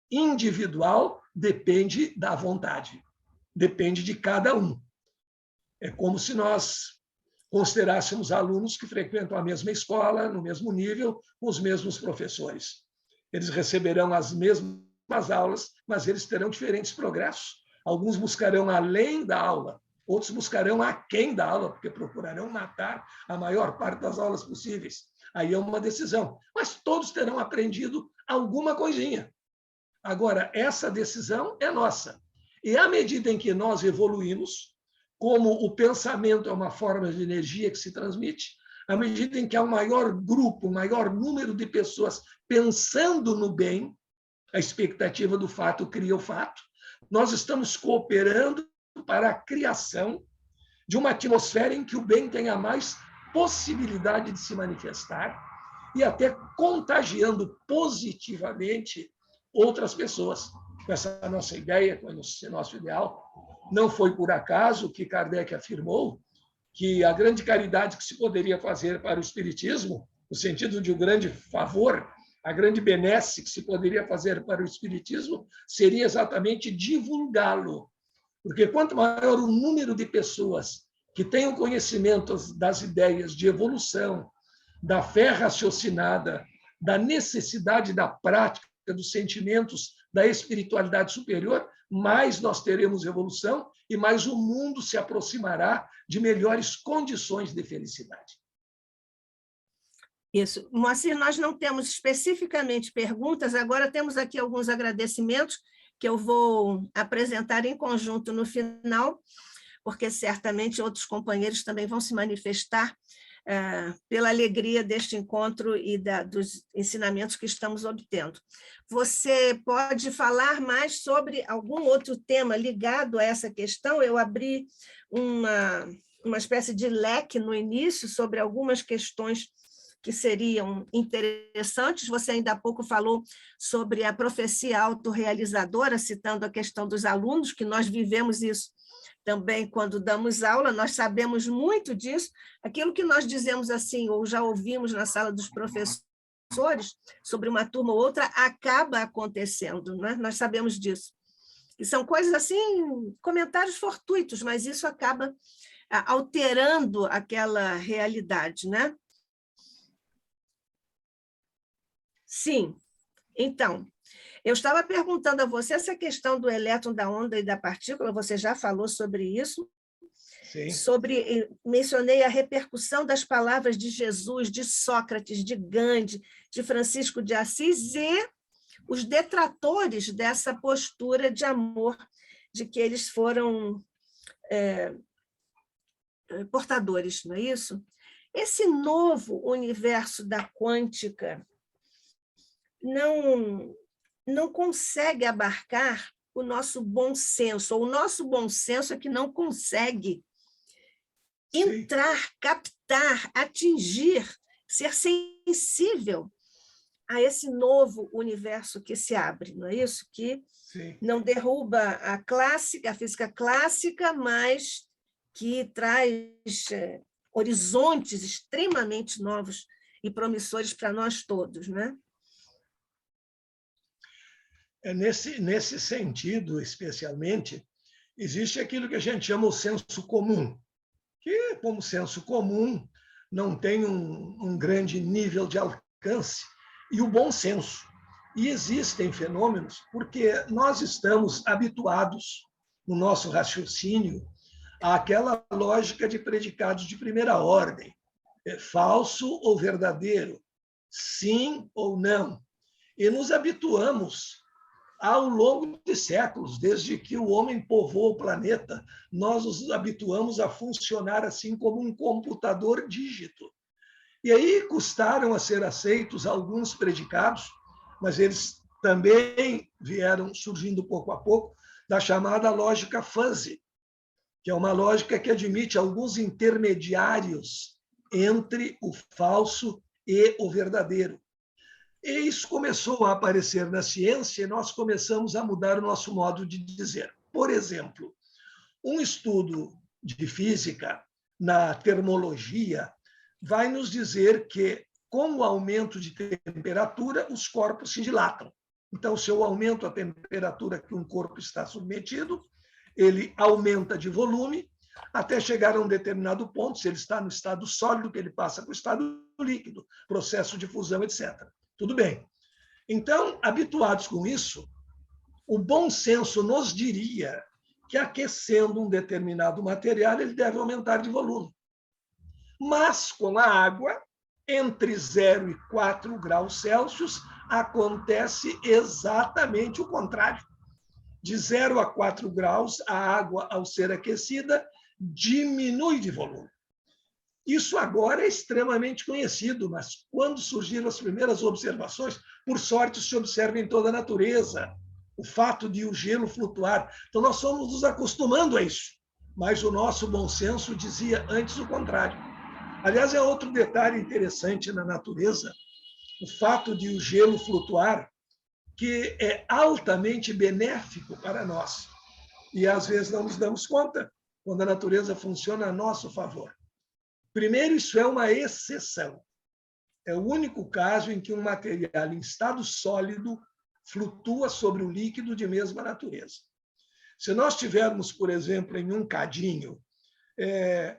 individual depende da vontade, depende de cada um. É como se nós considerássemos alunos que frequentam a mesma escola, no mesmo nível, com os mesmos professores. Eles receberão as mesmas aulas, mas eles terão diferentes progressos. Alguns buscarão além da aula, outros buscarão aquém da aula, porque procurarão matar a maior parte das aulas possíveis. Aí é uma decisão. Mas todos terão aprendido alguma coisinha. Agora, essa decisão é nossa. E à medida em que nós evoluímos, como o pensamento é uma forma de energia que se transmite, à medida em que há um maior grupo, um maior número de pessoas pensando no bem, a expectativa do fato cria o fato, nós estamos cooperando para a criação de uma atmosfera em que o bem tenha mais possibilidade de se manifestar e até contagiando positivamente outras pessoas. Com essa nossa ideia, com esse nosso ideal, não foi por acaso que Kardec afirmou que a grande caridade que se poderia fazer para o espiritismo, no sentido de um grande favor, a grande benesse que se poderia fazer para o espiritismo, seria exatamente divulgá-lo. Porque quanto maior o número de pessoas que tenham conhecimento das ideias de evolução, da fé raciocinada, da necessidade da prática, dos sentimentos, da espiritualidade superior, mais nós teremos evolução e mais o mundo se aproximará de melhores condições de felicidade. Isso. Moacir, nós não temos especificamente perguntas, agora temos aqui alguns agradecimentos que eu vou apresentar em conjunto no final, porque certamente outros companheiros também vão se manifestar pela alegria deste encontro e dos ensinamentos que estamos obtendo. Você pode falar mais sobre algum outro tema ligado a essa questão? Eu abri uma espécie de leque no início sobre algumas questões que seriam interessantes. Você ainda há pouco falou sobre a profecia autorrealizadora, citando a questão dos alunos, que nós vivemos isso também quando damos aula, nós sabemos muito disso. Aquilo que nós dizemos assim, ou já ouvimos na sala dos professores, sobre uma turma ou outra, acaba acontecendo, né? Nós sabemos disso. E são coisas assim, comentários fortuitos, mas isso acaba alterando aquela realidade, né? Sim. Então, eu estava perguntando a você essa questão do elétron, da onda e da partícula, você já falou sobre isso. Sim. Mencionei a repercussão das palavras de Jesus, de Sócrates, de Gandhi, de Francisco de Assis e os detratores dessa postura de amor, de que eles foram portadores, não é isso? Esse novo universo da quântica não consegue abarcar o nosso bom senso, ou o nosso bom senso é que não consegue entrar, captar, atingir, ser sensível a esse novo universo que se abre, não é isso? Que não derruba a física clássica, mas que traz horizontes extremamente novos e promissores para nós todos, né? Nesse sentido, especialmente, existe aquilo que a gente chama o senso comum, que, como senso comum, não tem um grande nível de alcance, e o bom senso. E existem fenômenos porque nós estamos habituados, no nosso raciocínio, àquela lógica de predicados de primeira ordem, falso ou verdadeiro, sim ou não. E nos habituamos ao longo de séculos, desde que o homem povoou o planeta, nós nos habituamos a funcionar assim como um computador dígito. E aí custaram a ser aceitos alguns predicados, mas eles também vieram surgindo pouco a pouco da chamada lógica fuzzy, que é uma lógica que admite alguns intermediários entre o falso e o verdadeiro. E isso começou a aparecer na ciência e nós começamos a mudar o nosso modo de dizer. Por exemplo, um estudo de física na termologia vai nos dizer que, com o aumento de temperatura, os corpos se dilatam. Então, se eu aumento a temperatura que um corpo está submetido, ele aumenta de volume até chegar a um determinado ponto, se ele está no estado sólido, que ele passa para o estado líquido, processo de fusão, etc. Tudo bem. Então, habituados com isso, o bom senso nos diria que, aquecendo um determinado material, ele deve aumentar de volume. Mas, com a água, entre 0 e 4 graus Celsius, acontece exatamente o contrário. De 0 a 4 graus, a água, ao ser aquecida, diminui de volume. Isso agora é extremamente conhecido, mas quando surgiram as primeiras observações, por sorte se observa em toda a natureza, o fato de o gelo flutuar. Então, nós fomos nos acostumando a isso. mas o nosso bom senso dizia antes o contrário. Aliás, é outro detalhe interessante na natureza, o fato de o gelo flutuar, que é altamente benéfico para nós. E, às vezes, não nos damos conta quando a natureza funciona a nosso favor. Primeiro, isso é uma exceção. É o único caso em que um material em estado sólido flutua sobre o líquido de mesma natureza. Se nós tivermos, por exemplo, em um cadinho,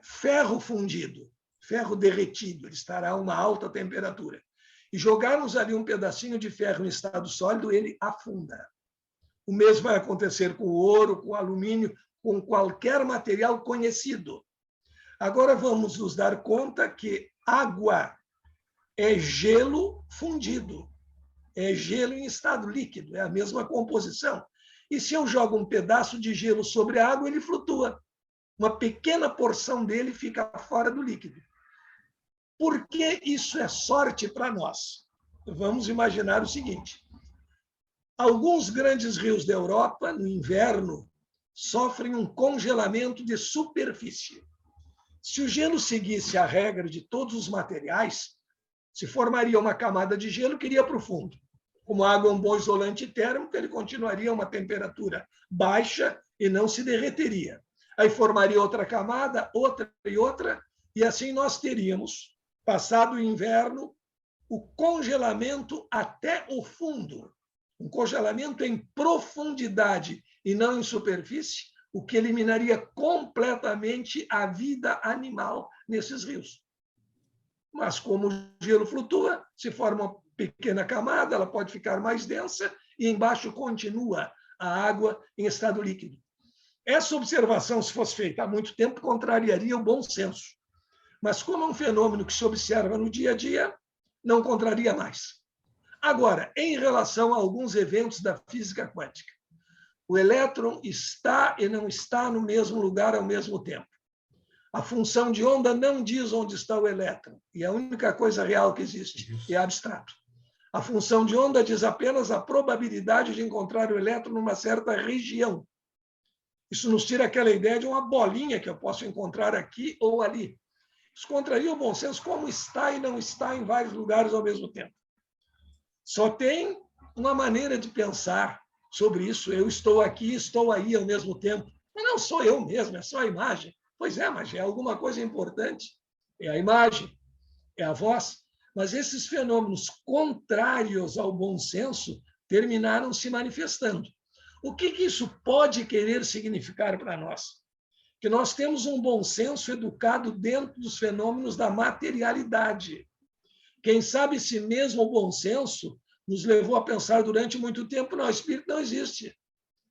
ferro fundido, ferro derretido, ele estará a uma alta temperatura, e jogarmos ali um pedacinho de ferro em estado sólido, ele afunda. O mesmo vai acontecer com o ouro, com o alumínio, com qualquer material conhecido. Agora vamos nos dar conta que água é gelo fundido, é gelo em estado líquido, é a mesma composição. E se eu jogo um pedaço de gelo sobre a água, ele flutua. Uma pequena porção dele fica fora do líquido. Por que isso é sorte para nós? Vamos imaginar o seguinte: alguns grandes rios da Europa, no inverno, sofrem um congelamento de superfície. Se o gelo seguisse a regra de todos os materiais, se formaria uma camada de gelo que iria para o fundo. Como a água é um bom isolante térmico, ele continuaria a uma temperatura baixa e não se derreteria. Aí formaria outra camada, outra e outra, e assim nós teríamos, passado o inverno, o congelamento até o fundo. Um congelamento em profundidade e não em superfície, o que eliminaria completamente a vida animal nesses rios. Mas como o gelo flutua, se forma uma pequena camada, ela pode ficar mais densa e embaixo continua a água em estado líquido. Essa observação, se fosse feita há muito tempo, contrariaria o bom senso. Mas como é um fenômeno que se observa no dia a dia, não contraria mais. Agora, em relação a alguns eventos da física quântica, o elétron está e não está no mesmo lugar ao mesmo tempo. A função de onda não diz onde está o elétron, e a única coisa real que existe é abstrato. A função de onda diz apenas a probabilidade de encontrar o elétron numa certa região. Isso nos tira aquela ideia de uma bolinha que eu posso encontrar aqui ou ali. Isso contraria o bom senso, como está e não está em vários lugares ao mesmo tempo. Só tem uma maneira de pensar sobre isso. Eu estou aqui, estou aí ao mesmo tempo. Mas não sou eu mesmo, é só a imagem. Pois é, mas é alguma coisa importante. É a imagem, é a voz. Mas esses fenômenos contrários ao bom senso terminaram se manifestando. O que isso pode querer significar para nós? Que nós temos um bom senso educado dentro dos fenômenos da materialidade. Quem sabe se mesmo o bom senso nos levou a pensar durante muito tempo, não, o espírito não existe.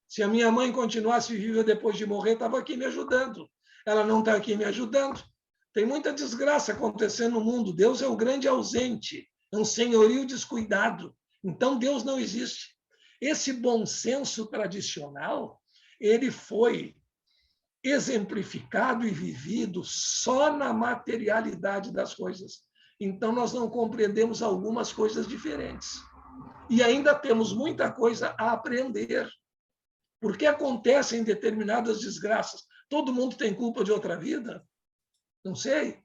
Se a minha mãe continuasse viva depois de morrer, estava aqui me ajudando. Ela não está aqui me ajudando. Tem muita desgraça acontecendo no mundo. Deus é o grande ausente, é um senhorio descuidado. Então, Deus não existe. Esse bom senso tradicional, ele foi exemplificado e vivido só na materialidade das coisas. Então, nós não compreendemos algumas coisas diferentes. E ainda temos muita coisa a aprender. Por que acontecem determinadas desgraças? Todo mundo tem culpa de outra vida? Não sei.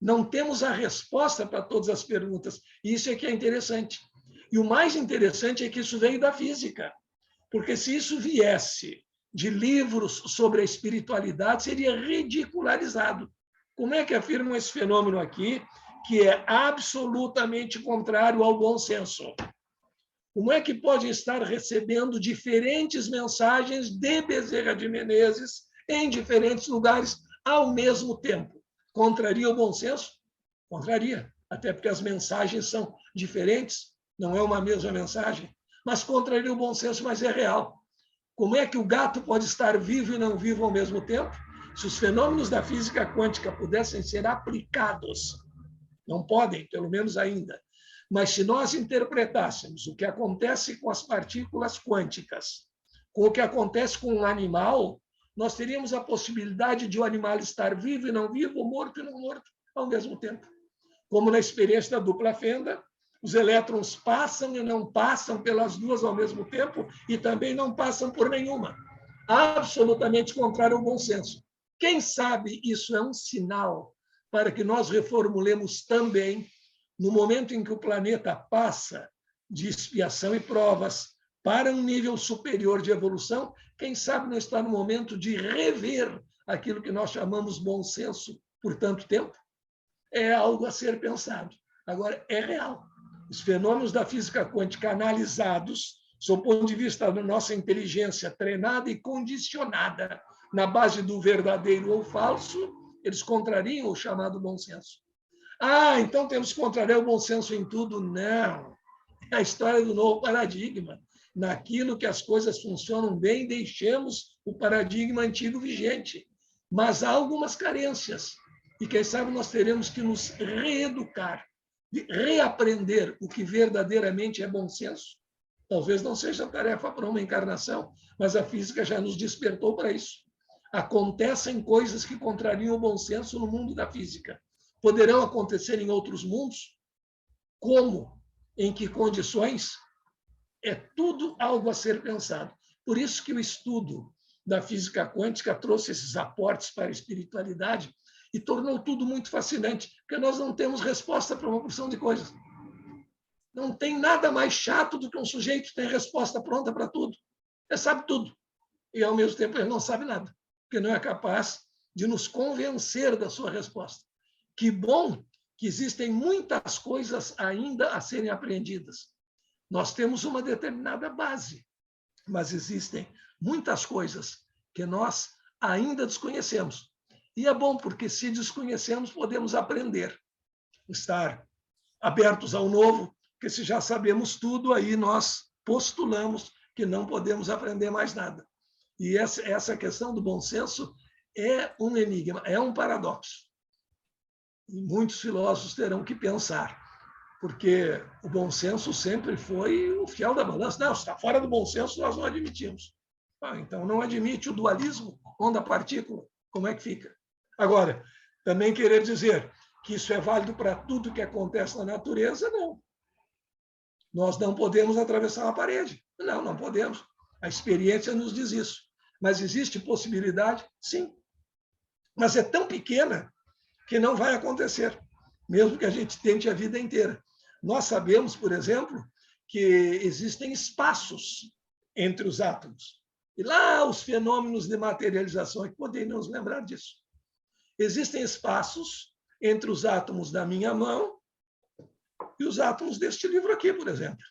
Não temos a resposta para todas as perguntas. Isso é que é interessante. E o mais interessante é que isso veio da física. Porque se isso viesse de livros sobre a espiritualidade, seria ridicularizado. Como é que afirmam esse fenômeno aqui, que é absolutamente contrário ao bom senso? Como é que podem estar recebendo diferentes mensagens de Bezerra de Menezes em diferentes lugares ao mesmo tempo? Contraria o bom senso? Contraria, até porque as mensagens são diferentes, não é uma mesma mensagem, mas contraria o bom senso, mas é real. Como é que o gato pode estar vivo e não vivo ao mesmo tempo? Se os fenômenos da física quântica pudessem ser aplicados, não podem, pelo menos ainda, mas se nós interpretássemos o que acontece com as partículas quânticas, com o que acontece com um animal, nós teríamos a possibilidade de o animal estar vivo e não vivo, morto e não morto, ao mesmo tempo. Como na experiência da dupla fenda, os elétrons passam e não passam pelas duas ao mesmo tempo e também não passam por nenhuma. absolutamente contrário ao bom senso. Quem sabe isso é um sinal para que nós reformulemos também, no momento em que o planeta passa de expiação e provas para um nível superior de evolução, quem sabe não está no momento de rever aquilo que nós chamamos bom senso por tanto tempo? É algo a ser pensado. Agora, é real. Os fenômenos da física quântica analisados, sob o ponto de vista da nossa inteligência treinada e condicionada na base do verdadeiro ou falso, eles contrariam o chamado bom senso. Ah, então temos que contrariar o bom senso em tudo? Não. É a história do novo paradigma. Naquilo que as coisas funcionam bem, deixemos o paradigma antigo vigente. Mas há algumas carências. E quem sabe nós teremos que nos reeducar, reaprender o que verdadeiramente é bom senso. Talvez não seja tarefa para uma encarnação, mas a física já nos despertou para isso. Acontecem coisas que contrariam o bom senso no mundo da física. Poderão acontecer em outros mundos? Como? Em que condições? É tudo algo a ser pensado. Por isso que o estudo da física quântica trouxe esses aportes para a espiritualidade e tornou tudo muito fascinante, porque nós não temos resposta para uma porção de coisas. Não tem nada mais chato do que um sujeito que tem resposta pronta para tudo. Ele sabe tudo. E, ao mesmo tempo, ele não sabe nada, porque não é capaz de nos convencer da sua resposta. Que bom que existem muitas coisas ainda a serem aprendidas. Nós temos uma determinada base, mas existem muitas coisas que nós ainda desconhecemos. E é bom, porque se desconhecemos, podemos aprender, estar abertos ao novo, porque se já sabemos tudo, aí nós postulamos que não podemos aprender mais nada. E essa questão do bom senso é um enigma, é um paradoxo. E muitos filósofos terão que pensar, porque o bom senso sempre foi o fiel da balança. Não, se está fora do bom senso, nós não admitimos. Então, não admite o dualismo, onda-partícula, como é que fica? Agora, também querer dizer que isso é válido para tudo que acontece na natureza, não. Nós não podemos atravessar uma parede. Não, não podemos. A experiência nos diz isso. Mas existe possibilidade? Sim. Mas é tão pequena que não vai acontecer, mesmo que a gente tente a vida inteira. Nós sabemos, por exemplo, que existem espaços entre os átomos. E lá os fenômenos de materialização, que podem nos lembrar disso. Existem espaços entre os átomos da minha mão e os átomos deste livro aqui, por exemplo.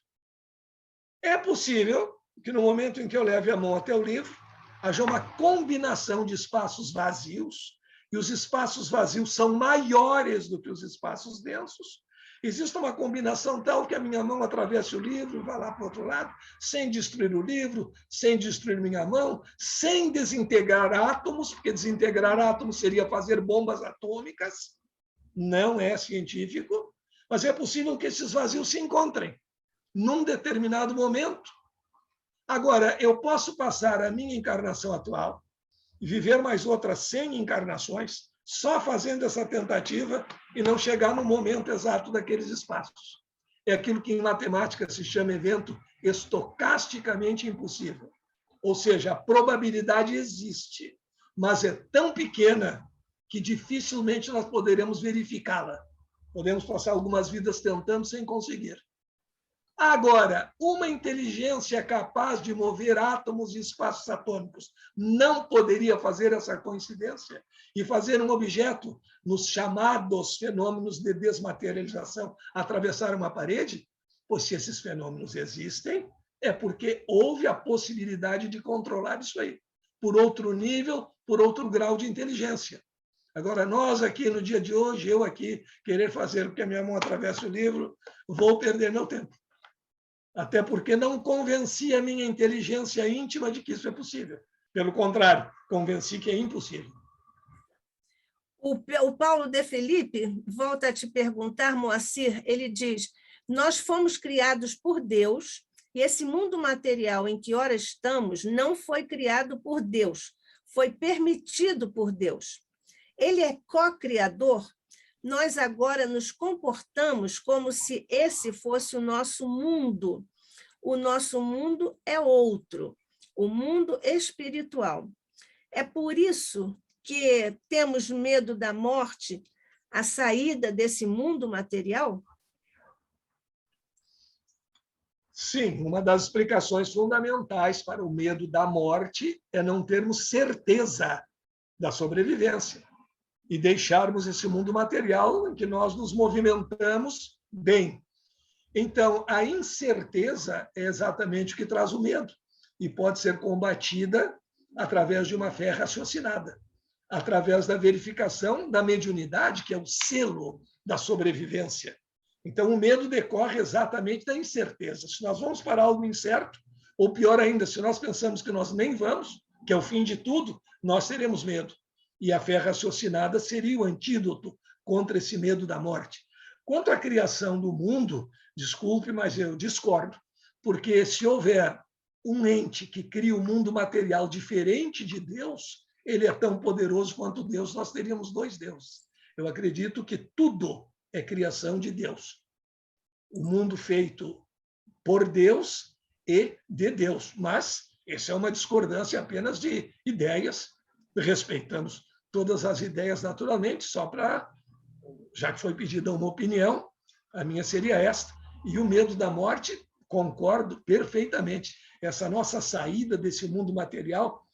É possível que no momento em que eu leve a mão até o livro, haja uma combinação de espaços vazios, e os espaços vazios são maiores do que os espaços densos. Existe uma combinação tal que a minha mão atravesse o livro, vai lá para o outro lado, sem destruir o livro, sem destruir minha mão, sem desintegrar átomos, porque desintegrar átomos seria fazer bombas atômicas. Não é científico, mas é possível que esses vazios se encontrem num determinado momento. Agora, eu posso passar a minha encarnação atual e viver mais outras 100 encarnações só fazendo essa tentativa e não chegar no momento exato daqueles espaços. É aquilo que em matemática se chama evento estocasticamente impossível. Ou seja, a probabilidade existe, mas é tão pequena que dificilmente nós poderemos verificá-la. Podemos passar algumas vidas tentando sem conseguir. Agora, uma inteligência capaz de mover átomos e espaços atômicos não poderia fazer essa coincidência e fazer um objeto, nos chamados fenômenos de desmaterialização, atravessar uma parede? Pois se esses fenômenos existem, é porque houve a possibilidade de controlar isso aí, por outro nível, por outro grau de inteligência. Agora, nós aqui, no dia de hoje, eu aqui, querer fazer com que a minha mão atravesse o livro, vou perder meu tempo. Até porque não convenci a minha inteligência íntima de que isso é possível. Pelo contrário, convenci que é impossível. O Paulo de Felipe volta a te perguntar, Moacir, ele diz, nós fomos criados por Deus e esse mundo material em que ora estamos não foi criado por Deus, foi permitido por Deus. Ele é co-criador. Nós agora nos comportamos como se esse fosse o nosso mundo. O nosso mundo é outro. o mundo espiritual. É por isso que temos medo da morte, a saída desse mundo material? Sim, uma das explicações fundamentais para o medo da morte é não termos certeza da sobrevivência e deixarmos esse mundo material em que nós nos movimentamos bem. Então, a incerteza é exatamente o que traz o medo e pode ser combatida através de uma fé raciocinada, através da verificação da mediunidade, que é o selo da sobrevivência. Então, o medo decorre exatamente da incerteza. Se nós vamos para algo incerto, ou pior ainda, se nós pensamos que nós nem vamos, que é o fim de tudo, nós teremos medo. E a fé raciocinada seria o antídoto contra esse medo da morte. Quanto à criação do mundo, desculpe, mas eu discordo, porque se houver um ente que cria um mundo material diferente de Deus, ele é tão poderoso quanto Deus, nós teríamos dois deuses. Eu acredito que tudo é criação de Deus. O mundo feito por Deus e de Deus. Mas essa é uma discordância apenas de ideias. Respeitamos todas as ideias naturalmente, só para, já que foi pedida uma opinião, a minha seria esta. E o medo da morte, concordo perfeitamente. Essa nossa saída desse mundo material,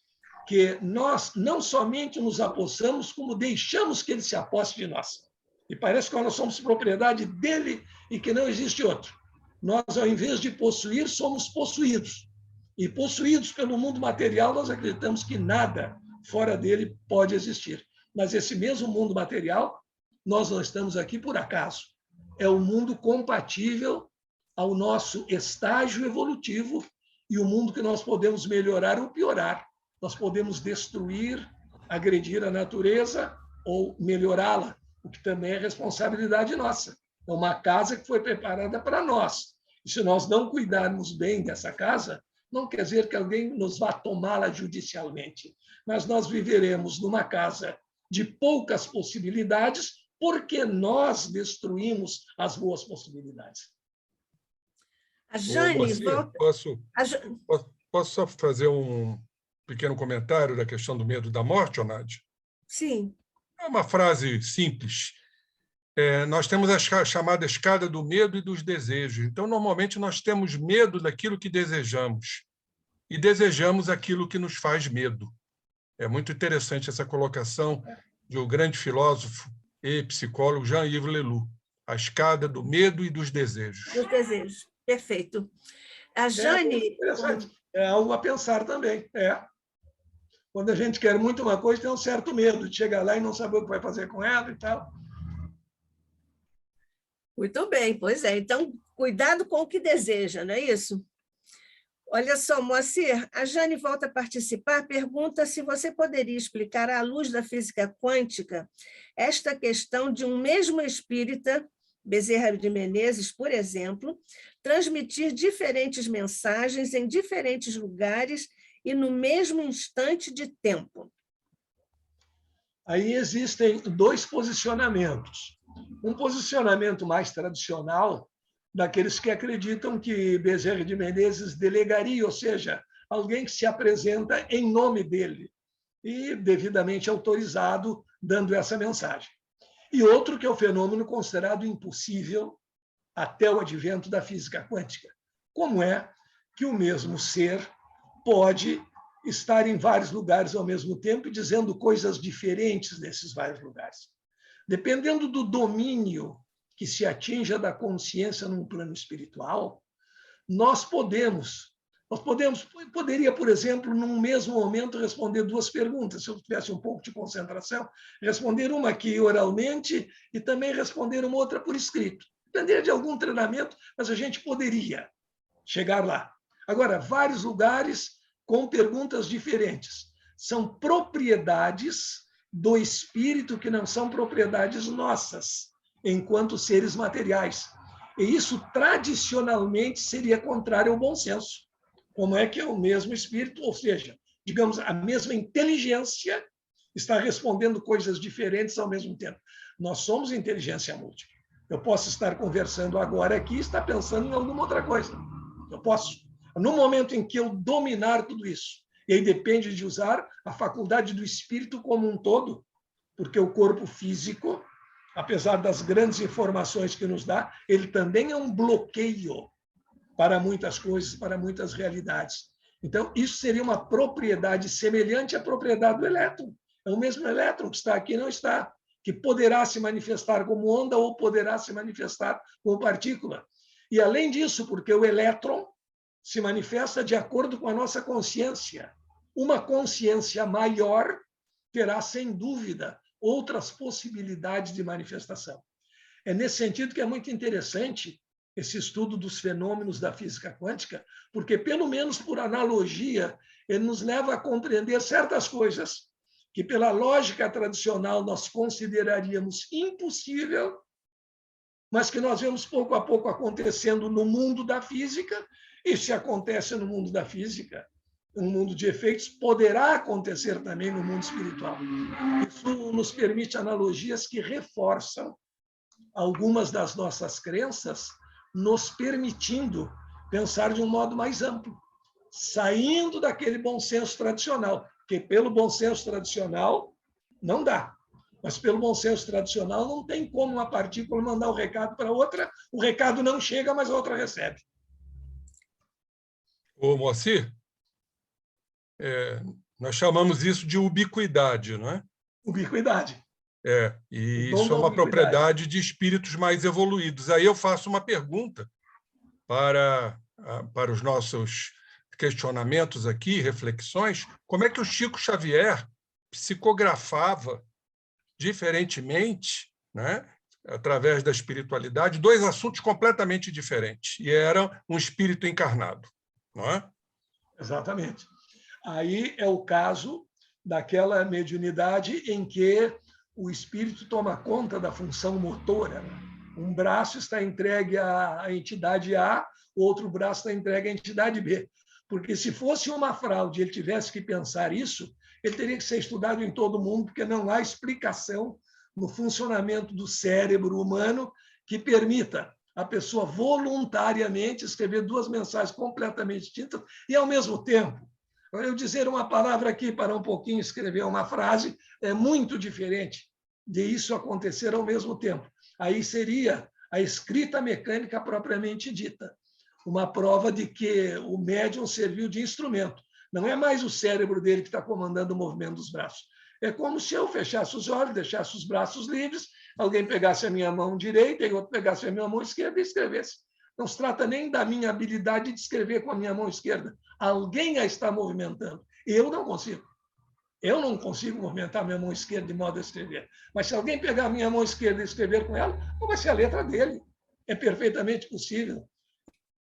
que nós não somente nos apossamos, como deixamos que ele se aposse de nós. E parece que nós somos propriedade dele e que não existe outro. Nós, ao invés de possuir, somos possuídos. E possuídos pelo mundo material, nós acreditamos que nada fora dele pode existir. Mas esse mesmo mundo material, nós não estamos aqui por acaso. É um mundo compatível ao nosso estágio evolutivo e o mundo que nós podemos melhorar ou piorar. Nós podemos destruir, agredir a natureza ou melhorá-la, o que também é responsabilidade nossa. É uma casa que foi preparada para nós. E se nós não cuidarmos bem dessa casa, não quer dizer que alguém nos vá tomá-la judicialmente, mas nós viveremos numa casa de poucas possibilidades porque nós destruímos as boas possibilidades. A Jane... Moacir, posso só fazer um pequeno comentário da questão do medo da morte, Onádia? Sim. É uma frase simples. Nós temos a chamada escada do medo e dos desejos. Então, normalmente, nós temos medo daquilo que desejamos e desejamos aquilo que nos faz medo. É muito interessante essa colocação de um grande filósofo e psicólogo, Jean-Yves Leloup. A escada do medo e dos desejos. Dos desejos. Perfeito. A Jane... É algo a pensar também. Quando a gente quer muito uma coisa, tem um certo medo de chegar lá e não saber o que vai fazer com ela e tal. Muito bem, pois é. Então, cuidado com o que deseja, não é isso? Olha só, Moacir, a Jane volta a participar, pergunta se você poderia explicar, à luz da física quântica, esta questão de um mesmo espírita, Bezerra de Menezes, por exemplo, transmitir diferentes mensagens em diferentes lugares e no mesmo instante de tempo. Aí existem dois posicionamentos. Um posicionamento mais tradicional, daqueles que acreditam que Bezerra de Menezes delegaria, ou seja, alguém que se apresenta em nome dele e devidamente autorizado, dando essa mensagem. E outro que é o fenômeno considerado impossível até o advento da física quântica. Como é que o mesmo ser pode estar em vários lugares ao mesmo tempo e dizendo coisas diferentes nesses vários lugares? Dependendo do domínio que se atinja da consciência num plano espiritual, poderia, por exemplo, num mesmo momento responder duas perguntas, se eu tivesse um pouco de concentração, responder uma aqui oralmente e também responder uma outra por escrito. Dependeria de algum treinamento, mas a gente poderia chegar lá. Agora, vários lugares com perguntas diferentes. São propriedades do espírito que não são propriedades nossas, enquanto seres materiais. E isso, tradicionalmente, seria contrário ao bom senso. Como é que é o mesmo espírito, ou seja, digamos, a mesma inteligência está respondendo coisas diferentes ao mesmo tempo? Nós somos inteligência múltipla. Eu posso estar conversando agora aqui e estar pensando em alguma outra coisa. Eu posso. No momento em que eu dominar tudo isso, e aí depende de usar a faculdade do espírito como um todo, porque o corpo físico, apesar das grandes informações que nos dá, ele também é um bloqueio para muitas coisas, para muitas realidades. Então, isso seria uma propriedade semelhante à propriedade do elétron. É o mesmo elétron que está aqui, não está, que poderá se manifestar como onda ou poderá se manifestar como partícula. E, além disso, porque o elétron se manifesta de acordo com a nossa consciência. Uma consciência maior terá, sem dúvida, outras possibilidades de manifestação. É nesse sentido que é muito interessante esse estudo dos fenômenos da física quântica, porque, pelo menos por analogia, ele nos leva a compreender certas coisas que, pela lógica tradicional, nós consideraríamos impossível, mas que nós vemos pouco a pouco acontecendo no mundo da física, e se acontece no mundo da física, um mundo de efeitos, poderá acontecer também no mundo espiritual. Isso nos permite analogias que reforçam algumas das nossas crenças, nos permitindo pensar de um modo mais amplo, saindo daquele bom senso tradicional, porque pelo bom senso tradicional não dá, mas pelo bom senso tradicional não tem como uma partícula mandar o recado para outra, o recado não chega, mas a outra recebe. Ô, Moacir, nós chamamos isso de ubiquidade, não é? Ubiquidade. E isso é uma propriedade de espíritos mais evoluídos. Aí eu faço uma pergunta para os nossos questionamentos aqui, reflexões. Como é que o Chico Xavier psicografava diferentemente, né, através da espiritualidade, dois assuntos completamente diferentes, e era um espírito encarnado, não é? Exatamente. Aí é o caso daquela mediunidade em que o espírito toma conta da função motora. Um braço está entregue à entidade A, o outro braço está entregue à entidade B. Porque se fosse uma fraude e ele tivesse que pensar isso, ele teria que ser estudado em todo mundo, porque não há explicação no funcionamento do cérebro humano que permita a pessoa voluntariamente escrever duas mensagens completamente distintas e, ao mesmo tempo, eu dizer uma palavra aqui para um pouquinho escrever uma frase é muito diferente de isso acontecer ao mesmo tempo. Aí seria a escrita mecânica propriamente dita, uma prova de que o médium serviu de instrumento. Não é mais o cérebro dele que está comandando o movimento dos braços. É como se eu fechasse os olhos, deixasse os braços livres, alguém pegasse a minha mão direita e outro pegasse a minha mão esquerda e escrevesse. Não se trata nem da minha habilidade de escrever com a minha mão esquerda. Alguém a está movimentando. Eu não consigo. Eu não consigo movimentar minha mão esquerda de modo a escrever. Mas se alguém pegar a minha mão esquerda e escrever com ela, não vai ser a letra dele. É perfeitamente possível.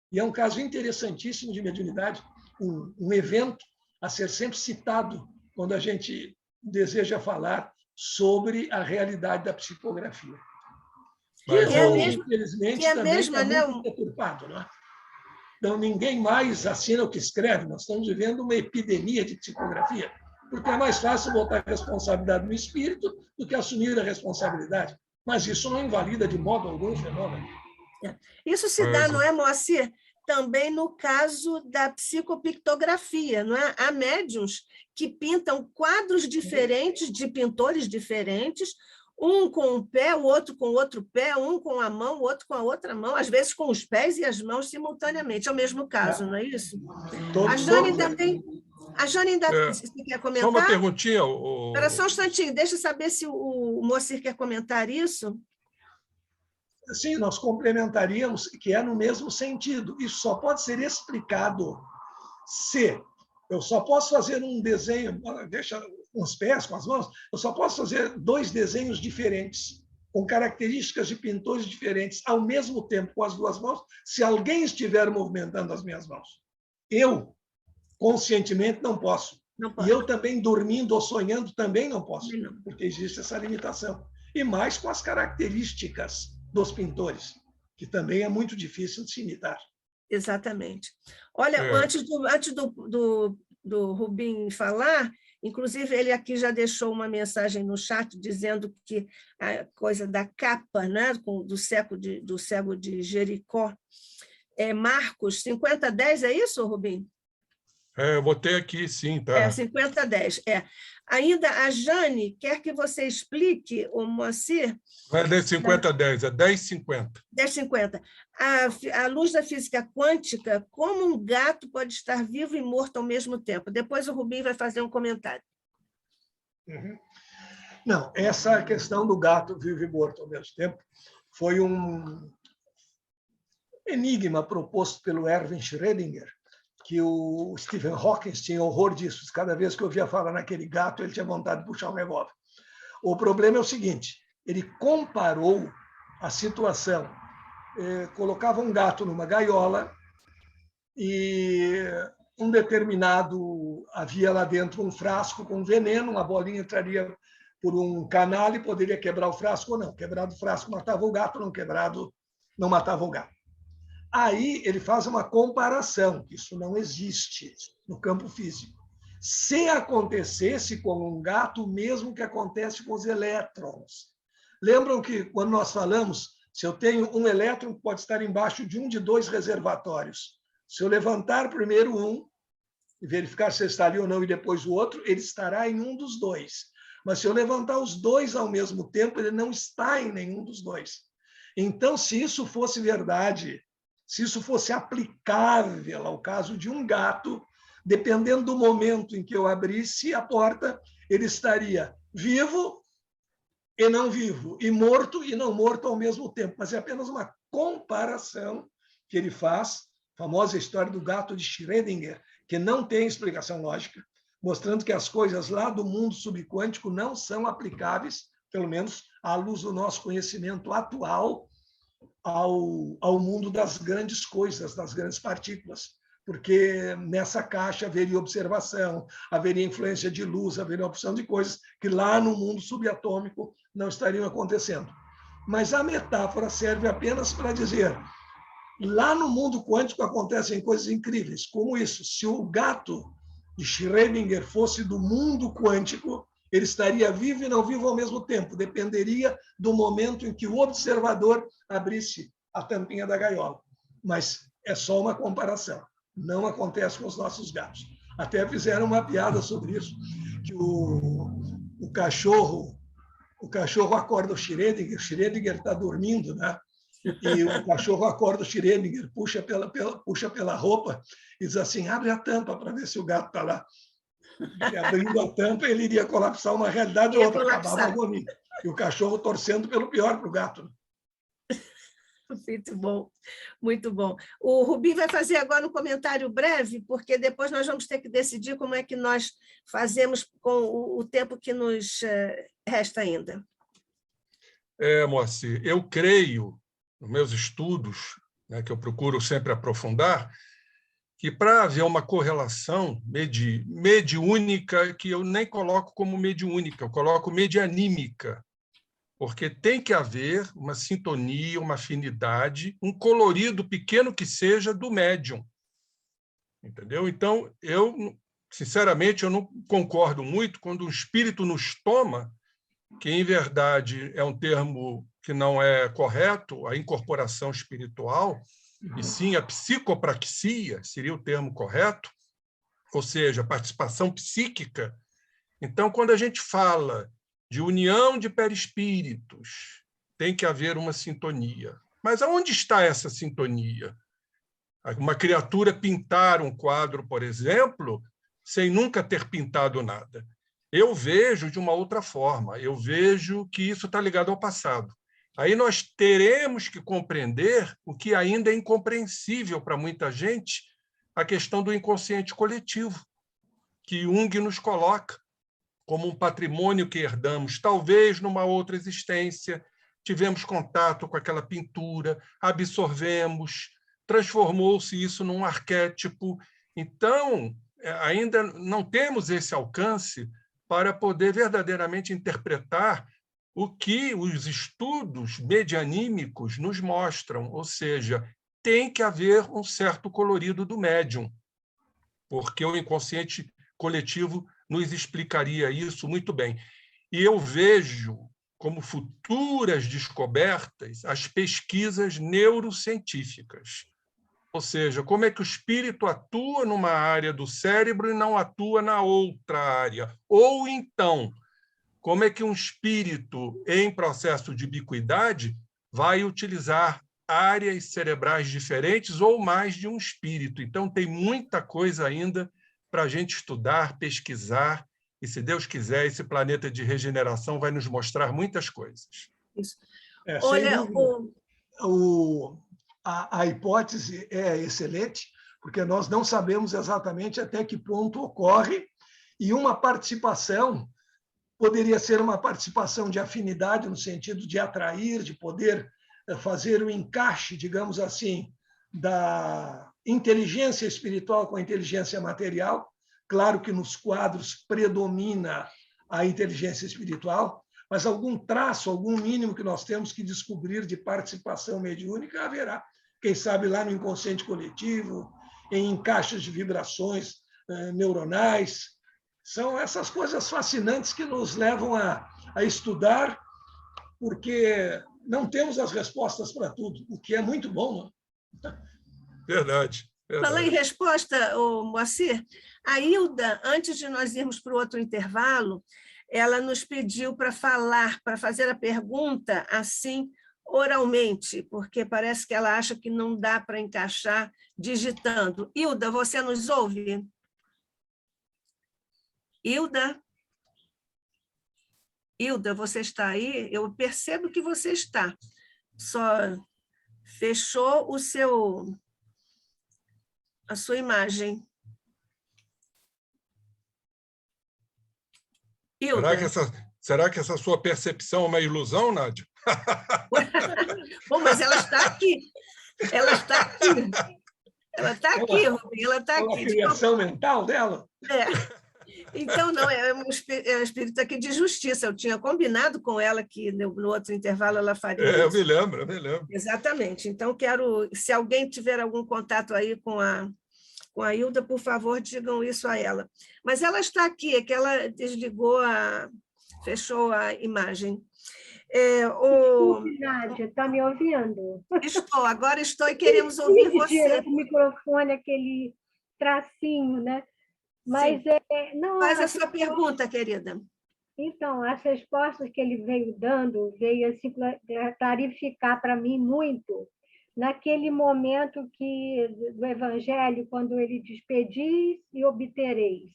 E é um caso interessantíssimo de mediunidade, um evento a ser sempre citado quando a gente deseja falar sobre a realidade da psicografia. Infelizmente, também está muito deturpado, não é? Então, ninguém mais assina o que escreve. Nós estamos vivendo uma epidemia de psicografia, porque é mais fácil botar a responsabilidade no espírito do que assumir a responsabilidade. Mas isso não invalida de modo algum o fenômeno. Isso se dá, não é, Moacir? Também no caso da psicopictografia, não é? Há médiuns que pintam quadros diferentes, de pintores diferentes, um com um pé, o outro com o outro pé, um com a mão, o outro com a outra mão, às vezes com os pés e as mãos simultaneamente. É o mesmo caso, não é isso? A Jane ainda tem... A Jane ainda quer comentar? Só uma perguntinha. Espera só um instantinho, deixa eu saber se o Moacir quer comentar isso. Sim, nós complementaríamos que é no mesmo sentido. Isso só pode ser explicado se eu só posso fazer um desenho, deixa com os pés, com as mãos, eu só posso fazer dois desenhos diferentes, com características de pintores diferentes, ao mesmo tempo com as duas mãos, se alguém estiver movimentando as minhas mãos. Eu, conscientemente, não posso. E eu também, dormindo ou sonhando, também não posso, porque existe essa limitação. E mais com as características dos pintores, que também é muito difícil de se imitar. Exatamente. Olha, antes do Rubim falar, inclusive ele aqui já deixou uma mensagem no chat dizendo que a coisa da capa, né, do cego de Jericó, Marcos 50-10, é isso, Rubim? Eu botei aqui, sim, tá. 50-10. Ainda a Jane quer que você explique, o Moacir... Não é 10-50-10, é 10-50. 10-50. A luz da física quântica, como um gato pode estar vivo e morto ao mesmo tempo? Depois o Rubim vai fazer um comentário. Uhum. Não, essa questão do gato vivo e morto ao mesmo tempo foi um enigma proposto pelo Erwin Schrödinger, que o Stephen Hawking tinha horror disso. Cada vez que eu ouvia falar naquele gato, ele tinha vontade de puxar um revólver. O problema é o seguinte, ele comparou a situação, colocava um gato numa gaiola e havia lá dentro um frasco com veneno, uma bolinha entraria por um canal e poderia quebrar o frasco ou não. Quebrado o frasco matava o gato, não quebrado não matava o gato. Aí ele faz uma comparação, que isso não existe no campo físico. Se acontecesse com um gato, o mesmo que acontece com os elétrons. Lembram que, quando nós falamos, se eu tenho um elétron, pode estar embaixo de um de dois reservatórios. Se eu levantar primeiro um, e verificar se está ali ou não, e depois o outro, ele estará em um dos dois. Mas se eu levantar os dois ao mesmo tempo, ele não está em nenhum dos dois. Então, se isso fosse verdade, se isso fosse aplicável ao caso de um gato, dependendo do momento em que eu abrisse a porta, ele estaria vivo e não vivo, e morto e não morto ao mesmo tempo. Mas é apenas uma comparação que ele faz, a famosa história do gato de Schrödinger, que não tem explicação lógica, mostrando que as coisas lá do mundo subquântico não são aplicáveis, pelo menos à luz do nosso conhecimento atual, ao mundo das grandes coisas, das grandes partículas, porque nessa caixa haveria observação, haveria influência de luz, haveria uma opção de coisas que lá no mundo subatômico não estariam acontecendo. Mas a metáfora serve apenas para dizer, lá no mundo quântico acontecem coisas incríveis, como isso. Se o gato de Schrödinger fosse do mundo quântico, ele estaria vivo e não vivo ao mesmo tempo. Dependeria do momento em que o observador abrisse a tampinha da gaiola. Mas é só uma comparação. Não acontece com os nossos gatos. Até fizeram uma piada sobre isso, que o cachorro acorda o Schrödinger está dormindo, né? E o cachorro acorda o Schrödinger, puxa pela roupa e diz assim, abre a tampa para ver se o gato está lá. E abrindo a tampa, ele iria colapsar uma realidade ou outra, acabava a agonia. E o cachorro torcendo pelo pior para o gato. Muito bom, muito bom. O Rubim vai fazer agora um comentário breve, porque depois nós vamos ter que decidir como é que nós fazemos com o tempo que nos resta ainda. Moacir, eu creio, nos meus estudos, né, que eu procuro sempre aprofundar, que para haver uma correlação mediúnica, que eu nem coloco como mediúnica, eu coloco medianímica, porque tem que haver uma sintonia, uma afinidade, um colorido pequeno que seja do médium. Entendeu? Então, sinceramente, eu não concordo muito quando o espírito nos toma, que, em verdade, é um termo que não é correto, a incorporação espiritual, e sim a psicopraxia, seria o termo correto, ou seja, a participação psíquica. Então, quando a gente fala de união de perispíritos, tem que haver uma sintonia. Mas aonde está essa sintonia? Uma criatura pintar um quadro, por exemplo, sem nunca ter pintado nada. Eu vejo de uma outra forma, eu vejo que isso está ligado ao passado. Aí nós teremos que compreender o que ainda é incompreensível para muita gente, a questão do inconsciente coletivo, que Jung nos coloca como um patrimônio que herdamos, talvez numa outra existência, tivemos contato com aquela pintura, absorvemos, transformou-se isso num arquétipo. Então, ainda não temos esse alcance para poder verdadeiramente interpretar o que os estudos medianímicos nos mostram, ou seja, tem que haver um certo colorido do médium, porque o inconsciente coletivo nos explicaria isso muito bem. E eu vejo como futuras descobertas as pesquisas neurocientíficas, Ou seja, como é que o espírito atua numa área do cérebro e não atua na outra área? Ou então, como é que um espírito em processo de ubiquidade vai utilizar áreas cerebrais diferentes ou mais de um espírito? Então, tem muita coisa ainda para a gente estudar, pesquisar, e, se Deus quiser, esse planeta de regeneração vai nos mostrar muitas coisas. Isso. Olha, a hipótese é excelente, porque nós não sabemos exatamente até que ponto ocorre, e uma participação poderia ser uma participação de afinidade, no sentido de atrair, de poder fazer o encaixe, digamos assim, da inteligência espiritual com a inteligência material. Claro que nos quadros predomina a inteligência espiritual, mas algum traço, algum mínimo que nós temos que descobrir de participação mediúnica haverá. Quem sabe lá no inconsciente coletivo, em encaixes de vibrações neuronais. São essas coisas fascinantes que nos levam a estudar, porque não temos as respostas para tudo, o que é muito bom. Não? Verdade. Falando em resposta, Moacir, a Hilda, antes de nós irmos para o outro intervalo, ela nos pediu para falar, para fazer a pergunta assim, oralmente, porque parece que ela acha que não dá para encaixar digitando. Hilda, você nos ouve? Hilda? Hilda, você está aí? Eu percebo que você está. Só fechou a sua imagem. Hilda. Será que essa sua percepção é uma ilusão, Nádia? Bom, mas ela está aqui. Ela está aqui. Ela está aqui, Rubem. Ela está aqui. A criação mental dela? É. Então, não, é um espírito aqui de justiça. Eu tinha combinado com ela que no outro intervalo ela faria isso. Eu me lembro. Exatamente. Então, se alguém tiver algum contato aí com a Hilda, por favor, digam isso a ela. Mas ela está aqui, é que ela desligou, fechou a imagem. Nádia, está me ouvindo? Agora estou e queremos ouvir você. O microfone, aquele tracinho, né? Mas não. Faz a sua pergunta, querida. Então, as respostas que ele veio dando, veio assim, clarificar para mim muito naquele momento do Evangelho, quando ele diz: pedis e obtereis.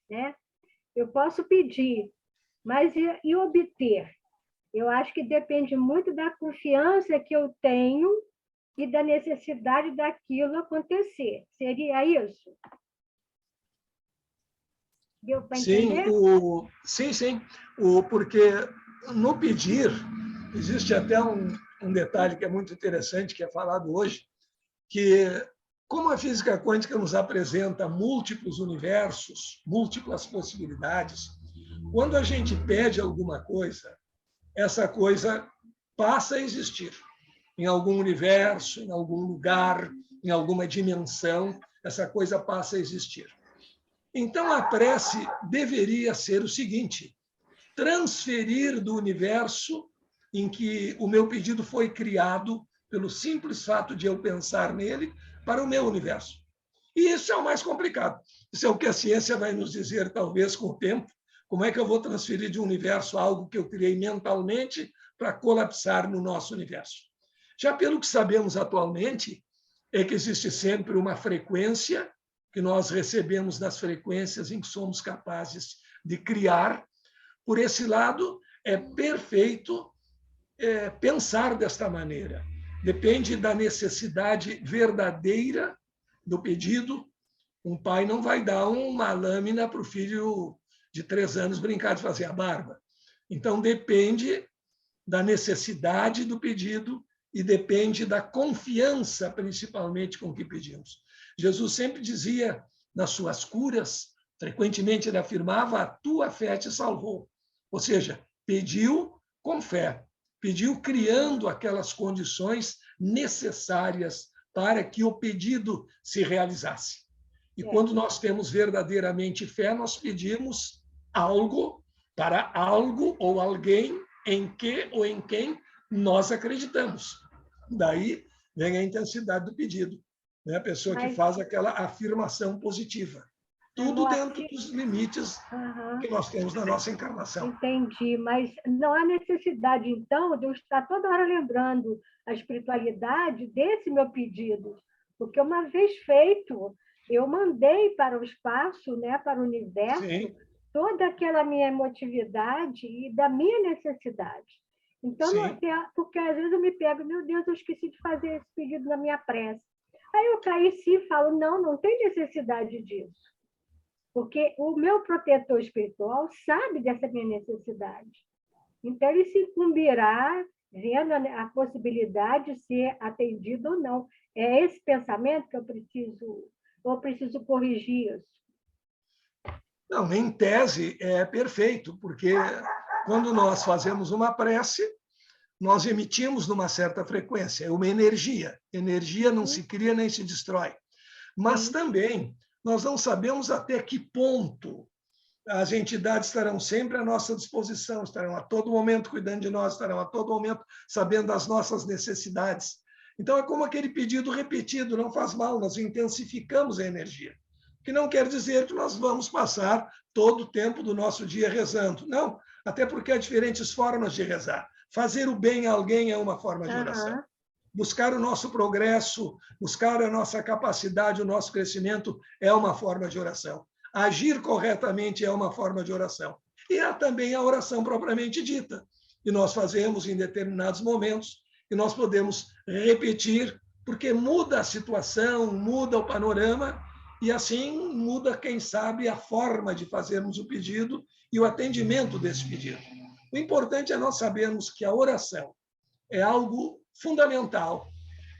Né? Eu posso pedir, mas e obter? Eu acho que depende muito da confiança que eu tenho e da necessidade daquilo acontecer. Seria isso? Deu para entender? Sim. Porque no pedir, existe até um detalhe que é muito interessante, que é falado hoje, que como a física quântica nos apresenta múltiplos universos, múltiplas possibilidades, quando a gente pede alguma coisa, essa coisa passa a existir em algum universo, em algum lugar, em alguma dimensão, essa coisa passa a existir. Então, a prece deveria ser o seguinte: transferir do universo em que o meu pedido foi criado, pelo simples fato de eu pensar nele, para o meu universo. E isso é o mais complicado. Isso é o que a ciência vai nos dizer, talvez, com o tempo. Como é que eu vou transferir de um universo algo que eu criei mentalmente para colapsar no nosso universo? Já pelo que sabemos atualmente, é que existe sempre uma frequência que nós recebemos das frequências em que somos capazes de criar. Por esse lado, é perfeito pensar desta maneira. Depende da necessidade verdadeira do pedido. Um pai não vai dar uma lâmina para o filho de 3 anos brincar de fazer a barba. Então, depende da necessidade do pedido e depende da confiança, principalmente, com que pedimos. Jesus sempre dizia, nas suas curas, frequentemente ele afirmava: a tua fé te salvou. Ou seja, pediu com fé, pediu criando aquelas condições necessárias para que o pedido se realizasse. E quando nós temos verdadeiramente fé, nós pedimos algo para algo ou alguém em que ou em quem nós acreditamos. Daí vem a intensidade do pedido. né? A pessoa que faz aquela afirmação positiva. Tudo dentro dos limites que nós temos na nossa encarnação. Entendi, mas não há necessidade, então, de eu estar toda hora lembrando a espiritualidade desse meu pedido, porque uma vez feito, eu mandei para o espaço, né, para o universo, Sim. toda aquela minha emotividade e da minha necessidade. Então, porque às vezes eu me pego, meu Deus, eu esqueci de fazer esse pedido na minha prece. Aí eu caio em si e falo, não tem necessidade disso. Porque o meu protetor espiritual sabe dessa minha necessidade. Então, ele se incumbirá vendo a possibilidade de ser atendido ou não. É esse pensamento que eu preciso corrigir isso. Não, em tese é perfeito, porque quando nós fazemos uma prece, nós emitimos numa certa frequência, é uma energia. Energia não se cria nem se destrói. Mas também nós não sabemos até que ponto as entidades estarão sempre à nossa disposição, estarão a todo momento cuidando de nós, estarão a todo momento sabendo das nossas necessidades. Então, é como aquele pedido repetido, não faz mal, nós intensificamos a energia. Que não quer dizer que nós vamos passar todo o tempo do nosso dia rezando. Não, até porque há diferentes formas de rezar. Fazer o bem a alguém é uma forma de oração. Buscar o nosso progresso, buscar a nossa capacidade, o nosso crescimento é uma forma de oração. Agir corretamente é uma forma de oração. E há também a oração propriamente dita, que nós fazemos em determinados momentos, e nós podemos repetir, porque muda a situação, muda o panorama, e assim muda, quem sabe, a forma de fazermos o pedido e o atendimento desse pedido. O importante é nós sabermos que a oração é algo fundamental,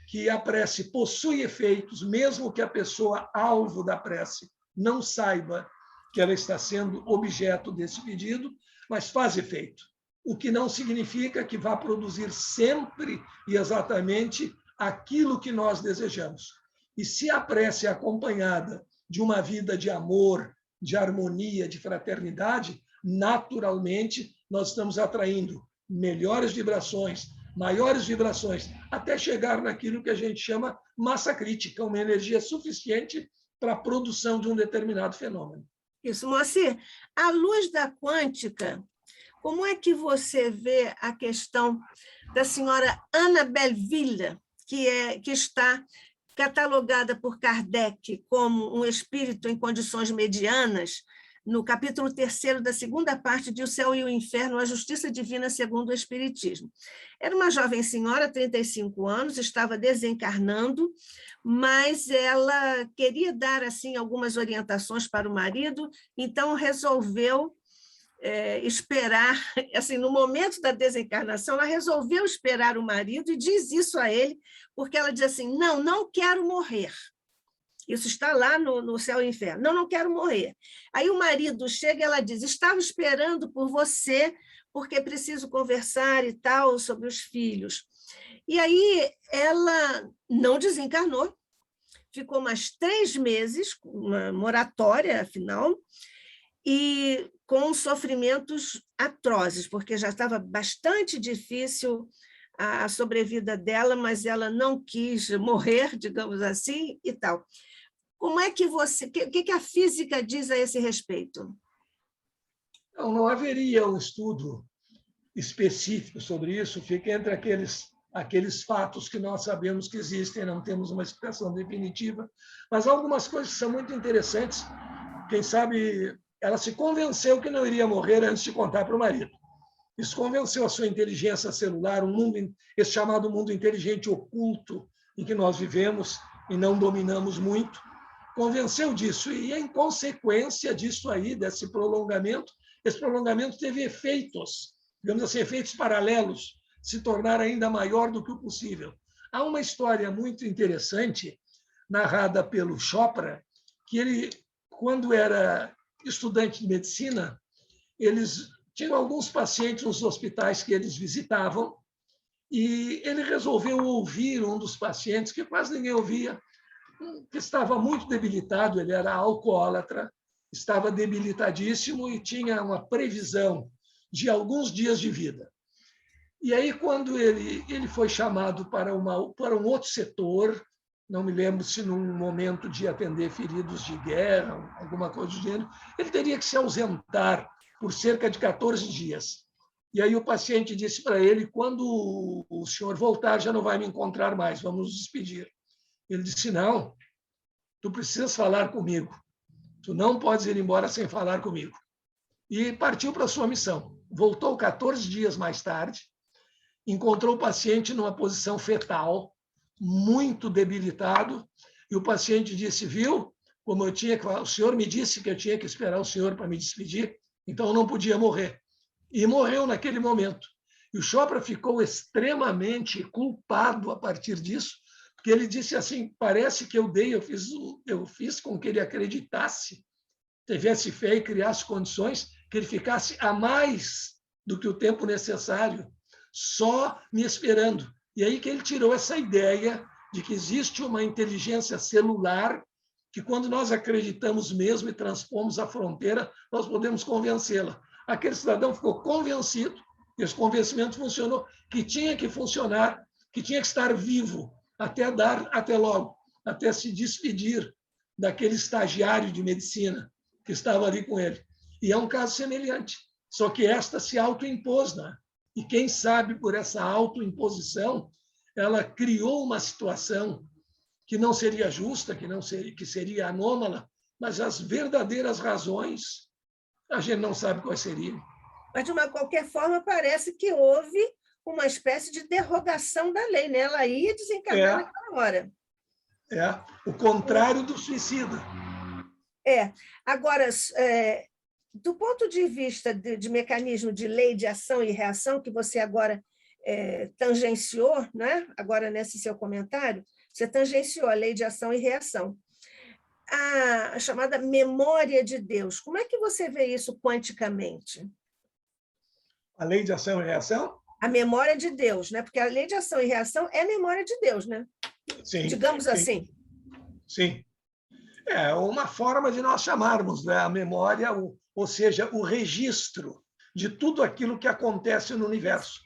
que a prece possui efeitos, mesmo que a pessoa alvo da prece não saiba que ela está sendo objeto desse pedido, mas faz efeito. O que não significa que vá produzir sempre e exatamente aquilo que nós desejamos. E se a prece é acompanhada de uma vida de amor, de harmonia, de fraternidade, naturalmente nós estamos atraindo melhores vibrações, maiores vibrações, até chegar naquilo que a gente chama massa crítica, uma energia suficiente para a produção de um determinado fenômeno. Isso, Moacir. À luz da quântica, como é que você vê a questão da senhora Annabelle Villa, que está catalogada por Kardec como um espírito em condições medianas, no capítulo 3º da segunda parte de O Céu e o Inferno, a Justiça Divina segundo o Espiritismo. Era uma jovem senhora, 35 anos, estava desencarnando, mas ela queria dar assim algumas orientações para o marido, então resolveu esperar, assim, no momento da desencarnação, ela resolveu esperar o marido e diz isso a ele, porque ela diz assim, não quero morrer. Isso está lá no Céu e Inferno. Não quero morrer. Aí o marido chega e ela diz, estava esperando por você, porque preciso conversar e tal sobre os filhos. E aí ela não desencarnou, ficou mais 3 meses, uma moratória, afinal, e com sofrimentos atrozes, porque já estava bastante difícil a sobrevida dela, mas ela não quis morrer, digamos assim, e tal. Como é que você... O que a física diz a esse respeito? Não haveria um estudo específico sobre isso, fica entre aqueles fatos que nós sabemos que existem, não temos uma explicação definitiva, mas há algumas coisas que são muito interessantes. Quem sabe ela se convenceu que não iria morrer antes de contar para o marido. Isso convenceu a sua inteligência celular, esse chamado mundo inteligente oculto em que nós vivemos e não dominamos muito, convenceu disso. E, em consequência disso aí, desse prolongamento, esse prolongamento teve efeitos, digamos assim, efeitos paralelos, se tornar ainda maior do que o possível. Há uma história muito interessante, narrada pelo Chopra, que ele, quando era estudante de medicina, eles tinham alguns pacientes nos hospitais que eles visitavam, e ele resolveu ouvir um dos pacientes, que quase ninguém ouvia, que estava muito debilitado, ele era alcoólatra, estava debilitadíssimo e tinha uma previsão de alguns dias de vida. E aí, quando ele foi chamado para um outro setor, não me lembro se num momento de atender feridos de guerra, alguma coisa do gênero, ele teria que se ausentar por cerca de 14 dias. E aí o paciente disse para ele, quando o senhor voltar, já não vai me encontrar mais, vamos nos despedir. Ele disse, não, tu precisas falar comigo. Tu não podes ir embora sem falar comigo. E partiu para a sua missão. Voltou 14 dias mais tarde, encontrou o paciente numa posição fetal, muito debilitado, e o paciente disse, viu, como o senhor me disse que eu tinha que esperar o senhor para me despedir, então eu não podia morrer. E morreu naquele momento. E o Chopra ficou extremamente culpado a partir disso, porque ele disse assim, parece que eu fiz com que ele acreditasse, tivesse fé e criasse condições que ele ficasse a mais do que o tempo necessário, só me esperando. E aí que ele tirou essa ideia de que existe uma inteligência celular que, quando nós acreditamos mesmo e transpomos a fronteira, nós podemos convencê-la. Aquele cidadão ficou convencido, e esse convencimento funcionou, que tinha que funcionar, que tinha que estar vivo, até logo, até se despedir daquele estagiário de medicina que estava ali com ele. E é um caso semelhante, só que esta se autoimpôs, né? E quem sabe por essa autoimposição, ela criou uma situação que não seria justa, que seria anômala, mas as verdadeiras razões a gente não sabe quais seriam. Mas, de uma qualquer forma, parece que houve uma espécie de derrogação da lei, né? Ela ia desencarnar naquela hora. O contrário do suicida. Agora, do ponto de vista de mecanismo de lei de ação e reação, que você agora tangenciou, né? Agora nesse seu comentário, você tangenciou a lei de ação e reação. A chamada memória de Deus, como é que você vê isso quanticamente? A lei de ação e reação? A memória de Deus, né? Porque a lei de ação e reação é a memória de Deus, né? Sim. Digamos sim. assim. Sim. É uma forma de nós chamarmos, né, a memória, ou seja, o registro de tudo aquilo que acontece no universo.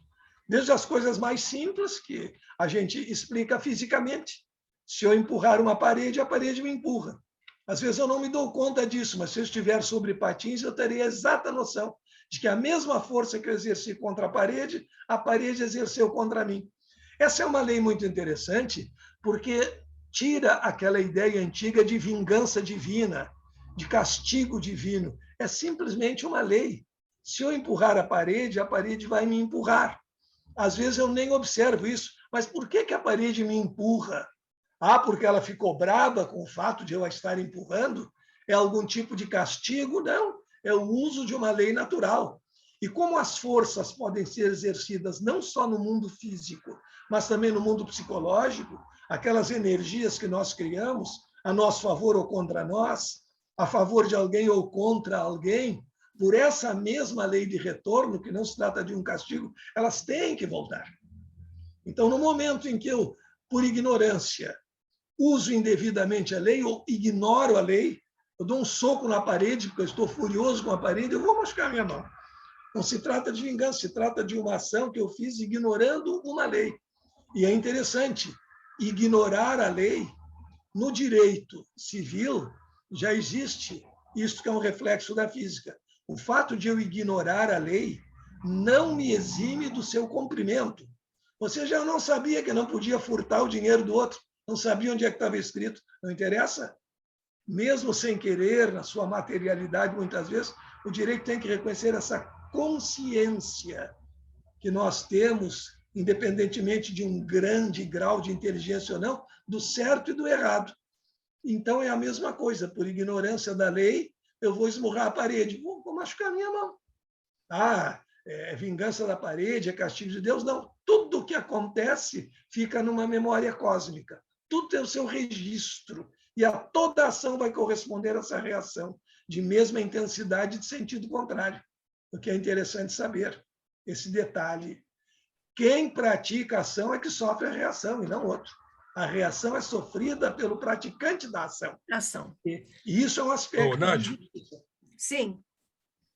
Desde as coisas mais simples, que a gente explica fisicamente. Se eu empurrar uma parede, a parede me empurra. Às vezes eu não me dou conta disso, mas se eu estiver sobre patins, eu terei a exata noção de que a mesma força que eu exerci contra a parede exerceu contra mim. Essa é uma lei muito interessante, porque tira aquela ideia antiga de vingança divina, de castigo divino. É simplesmente uma lei. Se eu empurrar a parede vai me empurrar. Às vezes eu nem observo isso, mas por que a parede me empurra? Porque ela ficou brava com o fato de eu a estar empurrando? É algum tipo de castigo? Não, é o uso de uma lei natural. E como as forças podem ser exercidas não só no mundo físico, mas também no mundo psicológico, aquelas energias que nós criamos, a nosso favor ou contra nós, a favor de alguém ou contra alguém, por essa mesma lei de retorno, que não se trata de um castigo, elas têm que voltar. Então, no momento em que eu, por ignorância, uso indevidamente a lei ou ignoro a lei, eu dou um soco na parede, porque eu estou furioso com a parede, eu vou machucar minha mão. Não se trata de vingança, se trata de uma ação que eu fiz ignorando uma lei. E é interessante, ignorar a lei, no direito civil, já existe isso que é um reflexo da física. O fato de eu ignorar a lei não me exime do seu cumprimento. Ou seja, eu não sabia que não podia furtar o dinheiro do outro, não sabia onde é que estava escrito, não interessa. Mesmo sem querer, na sua materialidade, muitas vezes, o direito tem que reconhecer essa consciência que nós temos, independentemente de um grande grau de inteligência ou não, do certo e do errado. Então, é a mesma coisa. Por ignorância da lei, eu vou esmurrar a parede, vou machucar a minha mão. É vingança da parede, é castigo de Deus? Não. Tudo o que acontece fica numa memória cósmica. Tudo tem o seu registro. E a toda ação vai corresponder a essa reação, de mesma intensidade de sentido contrário. O que é interessante saber, esse detalhe. Quem pratica a ação é que sofre a reação, e não outro. A reação é sofrida pelo praticante da ação. E isso é um aspecto Nath, de justiça. Sim.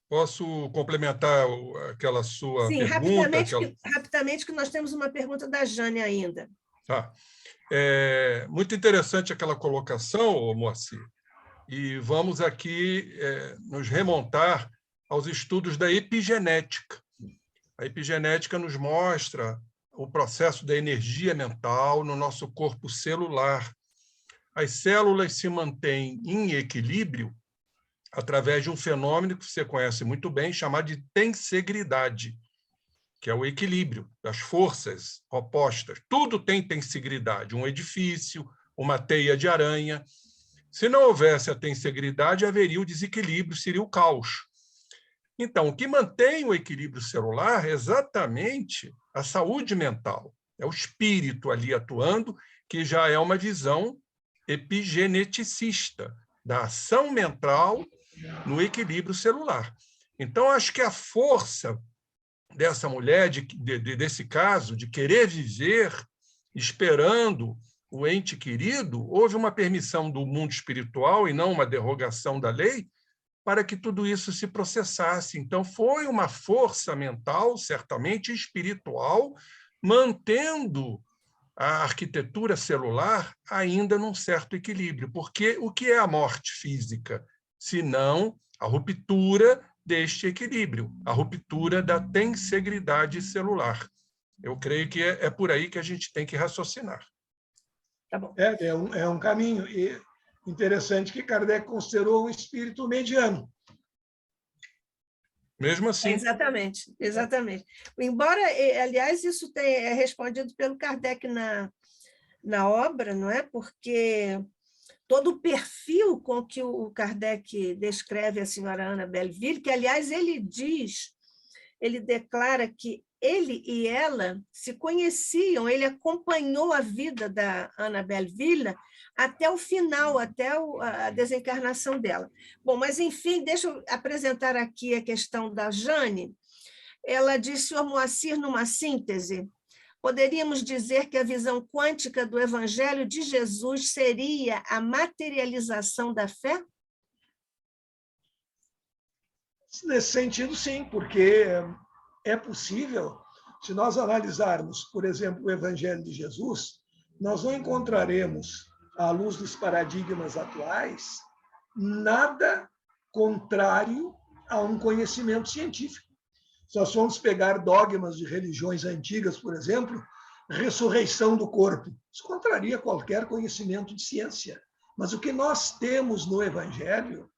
Posso complementar aquela sua Sim, pergunta? rapidamente, que nós temos uma pergunta da Jane ainda. Tá. Muito interessante aquela colocação, Moacir, e vamos aqui nos remontar aos estudos da epigenética. A epigenética nos mostra o processo da energia mental no nosso corpo celular. As células se mantêm em equilíbrio através de um fenômeno que você conhece muito bem, chamado de tensegridade, que é o equilíbrio das forças opostas. Tudo tem tensegridade, um edifício, uma teia de aranha. Se não houvesse a tensegridade, haveria o desequilíbrio, seria o caos. Então, o que mantém o equilíbrio celular é exatamente a saúde mental. É o espírito ali atuando, que já é uma visão epigeneticista da ação mental no equilíbrio celular. Então, acho que a força dessa mulher, desse caso, de querer viver esperando o ente querido, houve uma permissão do mundo espiritual e não uma derrogação da lei, para que tudo isso se processasse. Então, foi uma força mental, certamente espiritual, mantendo a arquitetura celular ainda num certo equilíbrio. Porque o que é a morte física? Senão a ruptura deste equilíbrio, a ruptura da tensegridade celular. Eu creio que é por aí que a gente tem que raciocinar. Tá bom. É um caminho. E interessante que Kardec considerou um espírito mediano. Mesmo assim. Exatamente, exatamente. Embora, aliás, isso é respondido pelo Kardec na obra, não é? Porque todo o perfil com que o Kardec descreve a senhora Anna Belleville, que, aliás, ele declara que ele e ela se conheciam, ele acompanhou a vida da Anna Belleville até o final, até a desencarnação dela. Bom, mas, enfim, deixa eu apresentar aqui a questão da Jane. Ela diz, senhor Moacir, numa síntese, poderíamos dizer que a visão quântica do Evangelho de Jesus seria a materialização da fé? Nesse sentido, sim, porque é possível, se nós analisarmos, por exemplo, o Evangelho de Jesus, nós não encontraremos, à luz dos paradigmas atuais, nada contrário a um conhecimento científico. Se nós formos pegar dogmas de religiões antigas, por exemplo, ressurreição do corpo, isso contraria qualquer conhecimento de ciência. Mas o que nós temos no Evangelho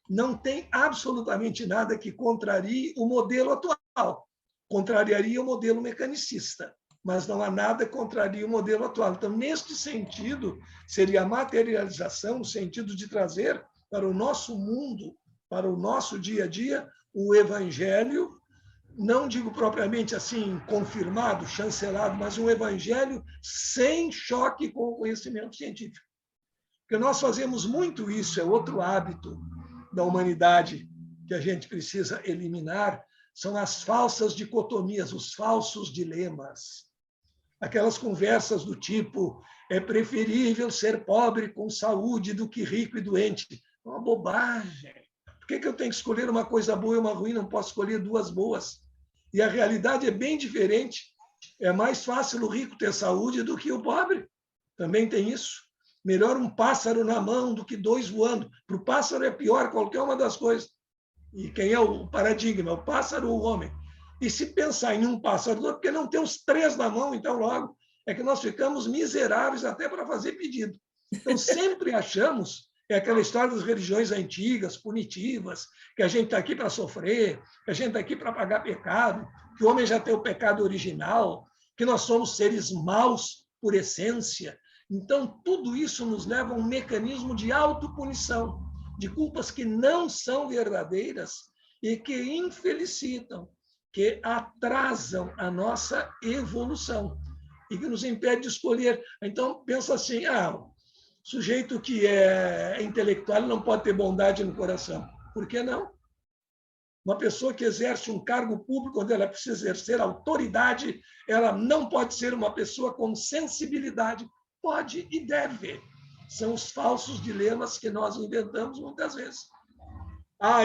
não tem absolutamente nada que contrarie o modelo atual. Contrariaria o modelo mecanicista, mas não há nada que contrarie o modelo atual. Então, neste sentido, seria a materialização, no sentido de trazer para o nosso mundo, para o nosso dia a dia, o Evangelho, não digo propriamente assim, confirmado, chancelado, mas um Evangelho sem choque com o conhecimento científico. Porque nós fazemos muito isso, é outro hábito da humanidade que a gente precisa eliminar, são as falsas dicotomias, os falsos dilemas. Aquelas conversas do tipo, é preferível ser pobre com saúde do que rico e doente. É uma bobagem. Por que eu tenho que escolher uma coisa boa e uma ruim? Não posso escolher duas boas. E a realidade é bem diferente. É mais fácil o rico ter saúde do que o pobre. Também tem isso. Melhor um pássaro na mão do que dois voando. Para o pássaro é pior qualquer uma das coisas. E quem é o paradigma? O pássaro ou o homem? E se pensar em um pássaro, porque não tem os três na mão, então logo é que nós ficamos miseráveis até para fazer pedido. Então sempre achamos, é aquela história das religiões antigas, punitivas, que a gente está aqui para sofrer, que a gente está aqui para pagar pecado, que o homem já tem o pecado original, que nós somos seres maus por essência. Então, tudo isso nos leva a um mecanismo de autopunição, de culpas que não são verdadeiras e que infelicitam, que atrasam a nossa evolução e que nos impede de escolher. Então, pensa assim, o sujeito que é intelectual não pode ter bondade no coração. Por que não? Uma pessoa que exerce um cargo público, onde ela precisa exercer autoridade, ela não pode ser uma pessoa com sensibilidade. Pode e deve. São os falsos dilemas que nós inventamos muitas vezes.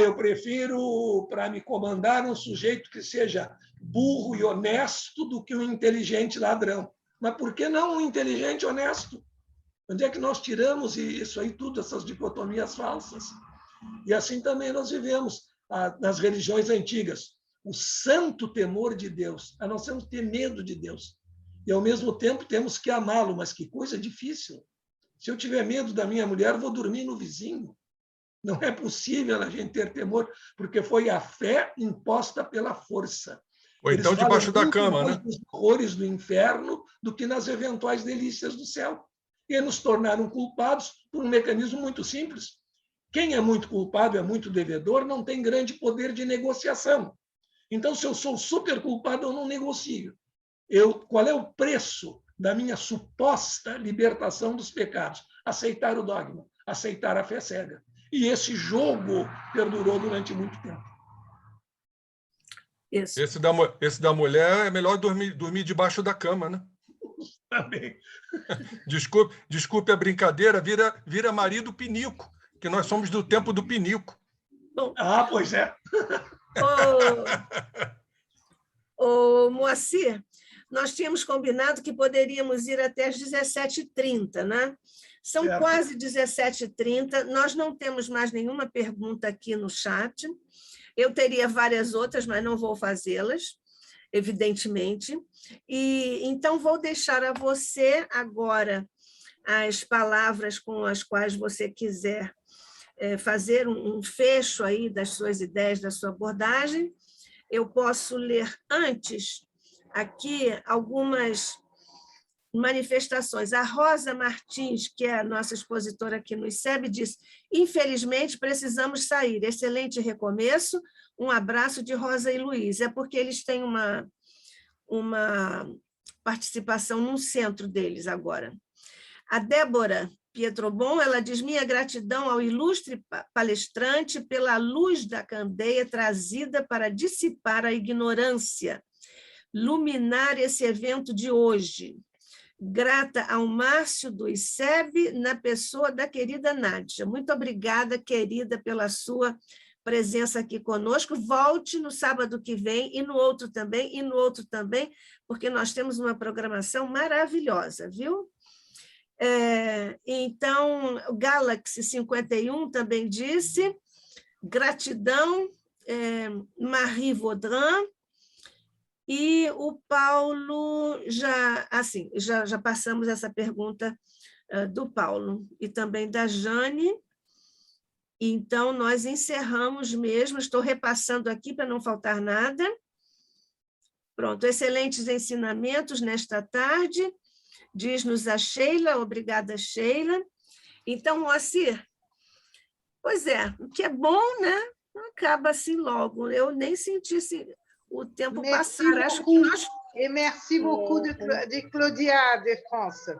Eu prefiro, para me comandar, um sujeito que seja burro e honesto do que um inteligente ladrão. Mas por que não um inteligente honesto? Onde é que nós tiramos isso aí tudo, essas dicotomias falsas? E assim também nós vivemos nas religiões antigas. O santo temor de Deus. Nós temos que ter medo de Deus. E, ao mesmo tempo, temos que amá-lo. Mas que coisa difícil. Se eu tiver medo da minha mulher, vou dormir no vizinho. Não é possível a gente ter temor, porque foi a fé imposta pela força. Ou então debaixo da cama, né? Nos horrores do inferno do que nas eventuais delícias do céu. E nos tornaram culpados por um mecanismo muito simples. Quem é muito culpado, é muito devedor, não tem grande poder de negociação. Então, se eu sou super culpado, eu não negocio. Qual é o preço da minha suposta libertação dos pecados? Aceitar o dogma, aceitar a fé cega. E esse jogo perdurou durante muito tempo. Isso. Esse da mulher é melhor dormir debaixo da cama, né? Também. Desculpe a brincadeira, vira marido pinico, que nós somos do tempo do pinico. Bom, pois é. Ô, Moacir, nós tínhamos combinado que poderíamos ir até às 17h30, né? São certo. Quase 17h30, nós não temos mais nenhuma pergunta aqui no chat. Eu teria várias outras, mas não vou fazê-las, evidentemente. E então vou deixar a você agora as palavras com as quais você quiser fazer um fecho aí das suas ideias, da sua abordagem. Eu posso ler antes aqui algumas manifestações. A Rosa Martins, que é a nossa expositora aqui no ICEB, diz: infelizmente, precisamos sair. Excelente recomeço. Um abraço de Rosa e Luiz. É porque eles têm uma participação num centro deles agora. A Débora Pietrobon, ela diz: minha gratidão ao ilustre palestrante pela luz da candeia trazida para dissipar a ignorância, luminar esse evento de hoje. Grata ao Márcio do ICEB, na pessoa da querida Nádia. Muito obrigada, querida, pela sua presença aqui conosco. Volte no sábado que vem, e no outro também, porque nós temos uma programação maravilhosa, viu? Então, o Galaxy 51 também disse: gratidão, Marie Vaudrin. E o Paulo, já passamos essa pergunta do Paulo e também da Jane. Então, nós encerramos mesmo, estou repassando aqui para não faltar nada. Pronto, excelentes ensinamentos nesta tarde, diz-nos a Sheila. Obrigada, Sheila. Então, Moacir, pois é, o que é bom, né? Não acaba assim logo. Eu nem senti o tempo passar. Acho que nós... Et merci beaucoup de Claudia de France.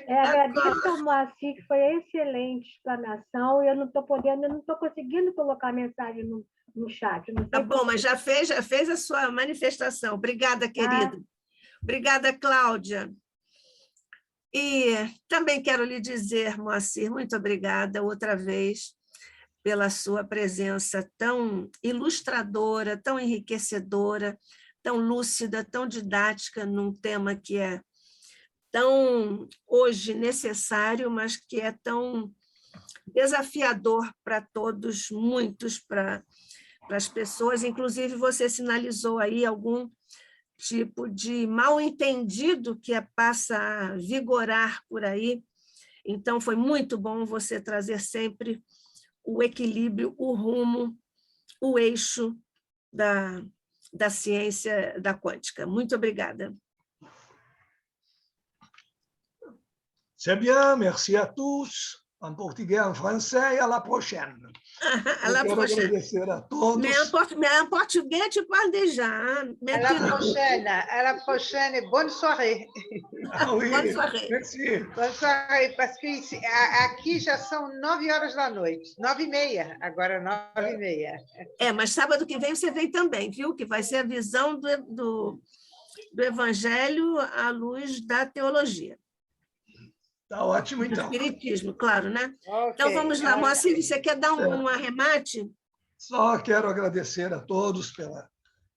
Agradeço ao Moacir, que foi excelente explanação, e eu não estou conseguindo colocar a mensagem no chat. Tá bom, mas já fez a sua manifestação. Obrigada, querida. Obrigada, Cláudia. E também quero lhe dizer, Moacir, muito obrigada outra vez pela sua presença tão ilustradora, tão enriquecedora, tão lúcida, tão didática, num tema que é tão hoje necessário, mas que é tão desafiador para todos, muitos, para as pessoas. Inclusive, você sinalizou aí algum tipo de mal-entendido que passa a vigorar por aí. Então, foi muito bom você trazer sempre o equilíbrio, o rumo, o eixo da ciência da quântica. Muito obrigada. C'est bien, merci à tous. En português, en français, à la prochaine. À la prochaine. Agradecer a todos. Mais en portugais, tu parles déjà. À la prochaine, bonne soirée. Oui, bonne soirée. Merci. Bonne soirée, parce que aqui já são 9h da noite, 9h30, agora 9h30. Mas sábado que vem você vem também, viu? Que vai ser a visão do Evangelho à luz da teologia. Tá ótimo, então. Do espiritismo, claro, né? Okay. Então, vamos lá. Moacir, você quer dar um arremate? Só quero agradecer a todos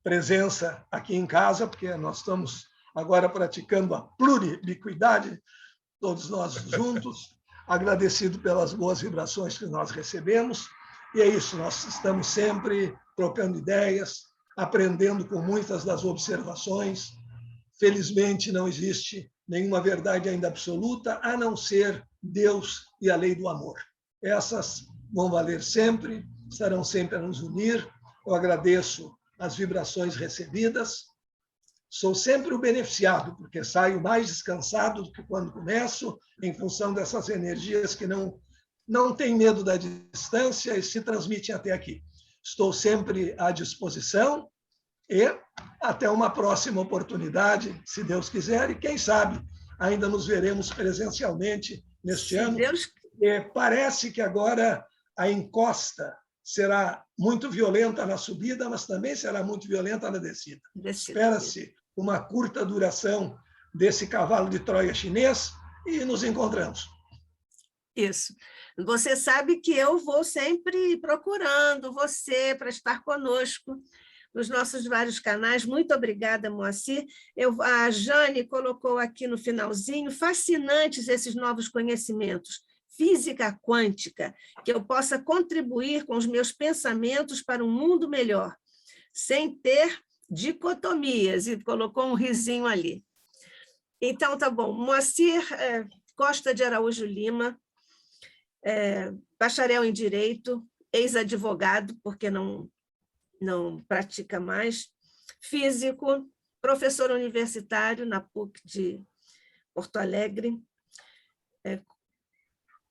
presença aqui em casa, porque nós estamos agora praticando a pluribiquidade, todos nós juntos, agradecido pelas boas vibrações que nós recebemos. E é isso, nós estamos sempre trocando ideias, aprendendo com muitas das observações. Felizmente, não existe nenhuma verdade ainda absoluta, a não ser Deus e a lei do amor. Essas vão valer sempre, estarão sempre a nos unir. Eu agradeço as vibrações recebidas. Sou sempre o beneficiado, porque saio mais descansado do que quando começo, em função dessas energias que não têm medo da distância e se transmitem até aqui. Estou sempre à disposição e até uma próxima oportunidade, se Deus quiser, e quem sabe ainda nos veremos presencialmente neste ano. Parece que agora a encosta será muito violenta na subida, mas também será muito violenta na descida. Espera-se uma curta duração desse cavalo de Troia chinês e nos encontramos. Isso. Você sabe que eu vou sempre procurando você para estar conosco nos nossos vários canais. Muito obrigada, Moacir. A Jane colocou aqui no finalzinho, fascinantes esses novos conhecimentos, física quântica, que eu possa contribuir com os meus pensamentos para um mundo melhor, sem ter dicotomias, e colocou um risinho ali. Então, tá bom. Moacir Costa de Araújo Lima, bacharel em Direito, ex-advogado, porque não pratica mais, físico, professor universitário na PUC de Porto Alegre,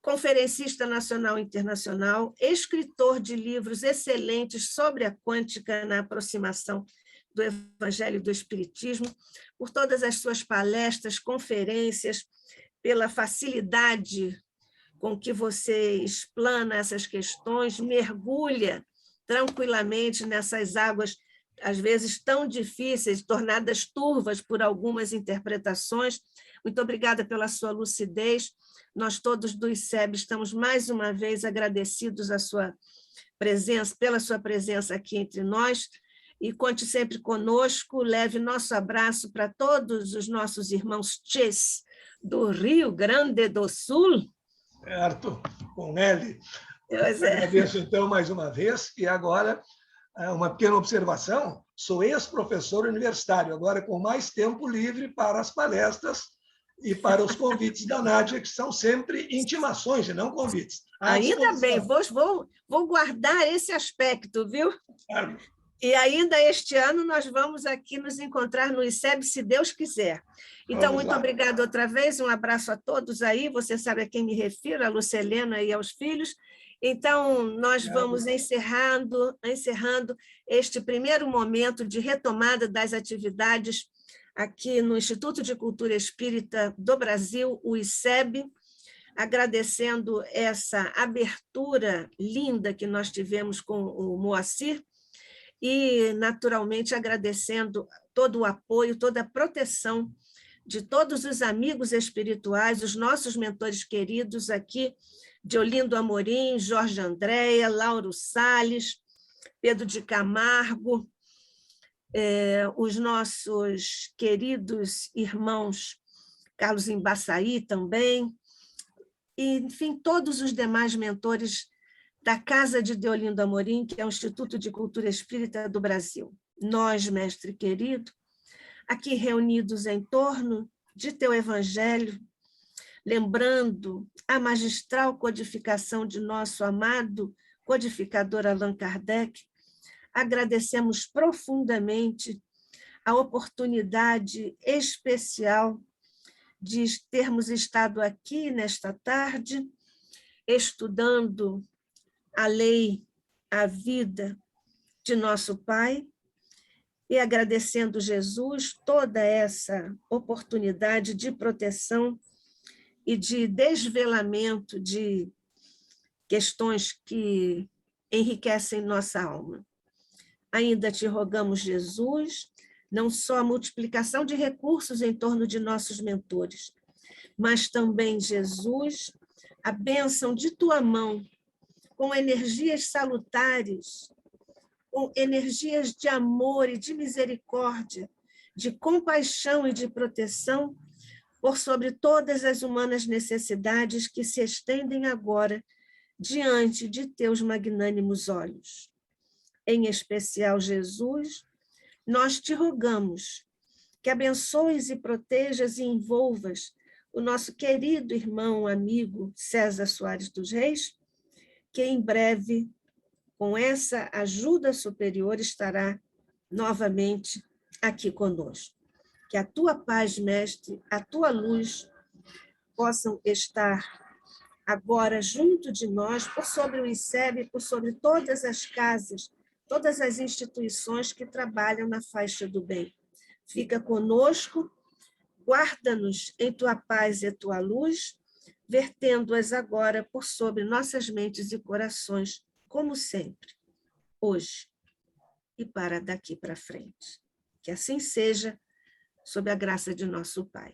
conferencista nacional e internacional, escritor de livros excelentes sobre a quântica na aproximação do Evangelho e do Espiritismo, por todas as suas palestras, conferências, pela facilidade com que você explana essas questões, mergulha tranquilamente nessas águas, às vezes tão difíceis, tornadas turvas por algumas interpretações. Muito obrigada pela sua lucidez. Nós todos do ICEB estamos mais uma vez agradecidos à sua presença, pela sua presença aqui entre nós, e conte sempre conosco, leve nosso abraço para todos os nossos irmãos tchês do Rio Grande do Sul. Certo, com L. Agradeço, então, mais uma vez, e agora uma pequena observação, sou ex-professor universitário, agora com mais tempo livre para as palestras e para os convites da Nádia, que são sempre intimações e não convites. Ainda bem, vou guardar esse aspecto, viu? Claro. E ainda este ano nós vamos aqui nos encontrar no ICEB, se Deus quiser. Então, muito obrigada outra vez, um abraço a todos aí, você sabe a quem me refiro, a Lucelena e aos filhos. Então, nós vamos encerrando este primeiro momento de retomada das atividades aqui no Instituto de Cultura Espírita do Brasil, o ICEB, agradecendo essa abertura linda que nós tivemos com o Moacir, e, naturalmente, agradecendo todo o apoio, toda a proteção de todos os amigos espirituais, os nossos mentores queridos aqui, de Olindo Amorim, Jorge Andréa, Lauro Salles, Pedro de Camargo, os nossos queridos irmãos Carlos Embaçaí também, e, enfim, todos os demais mentores da Casa de Deolindo Amorim, que é o Instituto de Cultura Espírita do Brasil. Nós, mestre querido, aqui reunidos em torno de teu Evangelho, lembrando a magistral codificação de nosso amado codificador Allan Kardec, agradecemos profundamente a oportunidade especial de termos estado aqui nesta tarde, estudando a lei, a vida de nosso Pai, e agradecendo Jesus toda essa oportunidade de proteção e de desvelamento de questões que enriquecem nossa alma. Ainda te rogamos, Jesus, não só a multiplicação de recursos em torno de nossos mentores, mas também, Jesus, a bênção de tua mão, com energias salutares, com energias de amor e de misericórdia, de compaixão e de proteção, por sobre todas as humanas necessidades que se estendem agora diante de teus magnânimos olhos. Em especial, Jesus, nós te rogamos que abençoes e protejas e envolvas o nosso querido irmão, amigo César Soares dos Reis, que em breve, com essa ajuda superior, estará novamente aqui conosco. Que a tua paz, mestre, a tua luz possam estar agora junto de nós, por sobre o ICEB, por sobre todas as casas, todas as instituições que trabalham na faixa do bem. Fica conosco, guarda-nos em tua paz e tua luz, vertendo-as agora por sobre nossas mentes e corações, como sempre, hoje e para daqui para frente. Que assim seja, sob a graça de nosso Pai.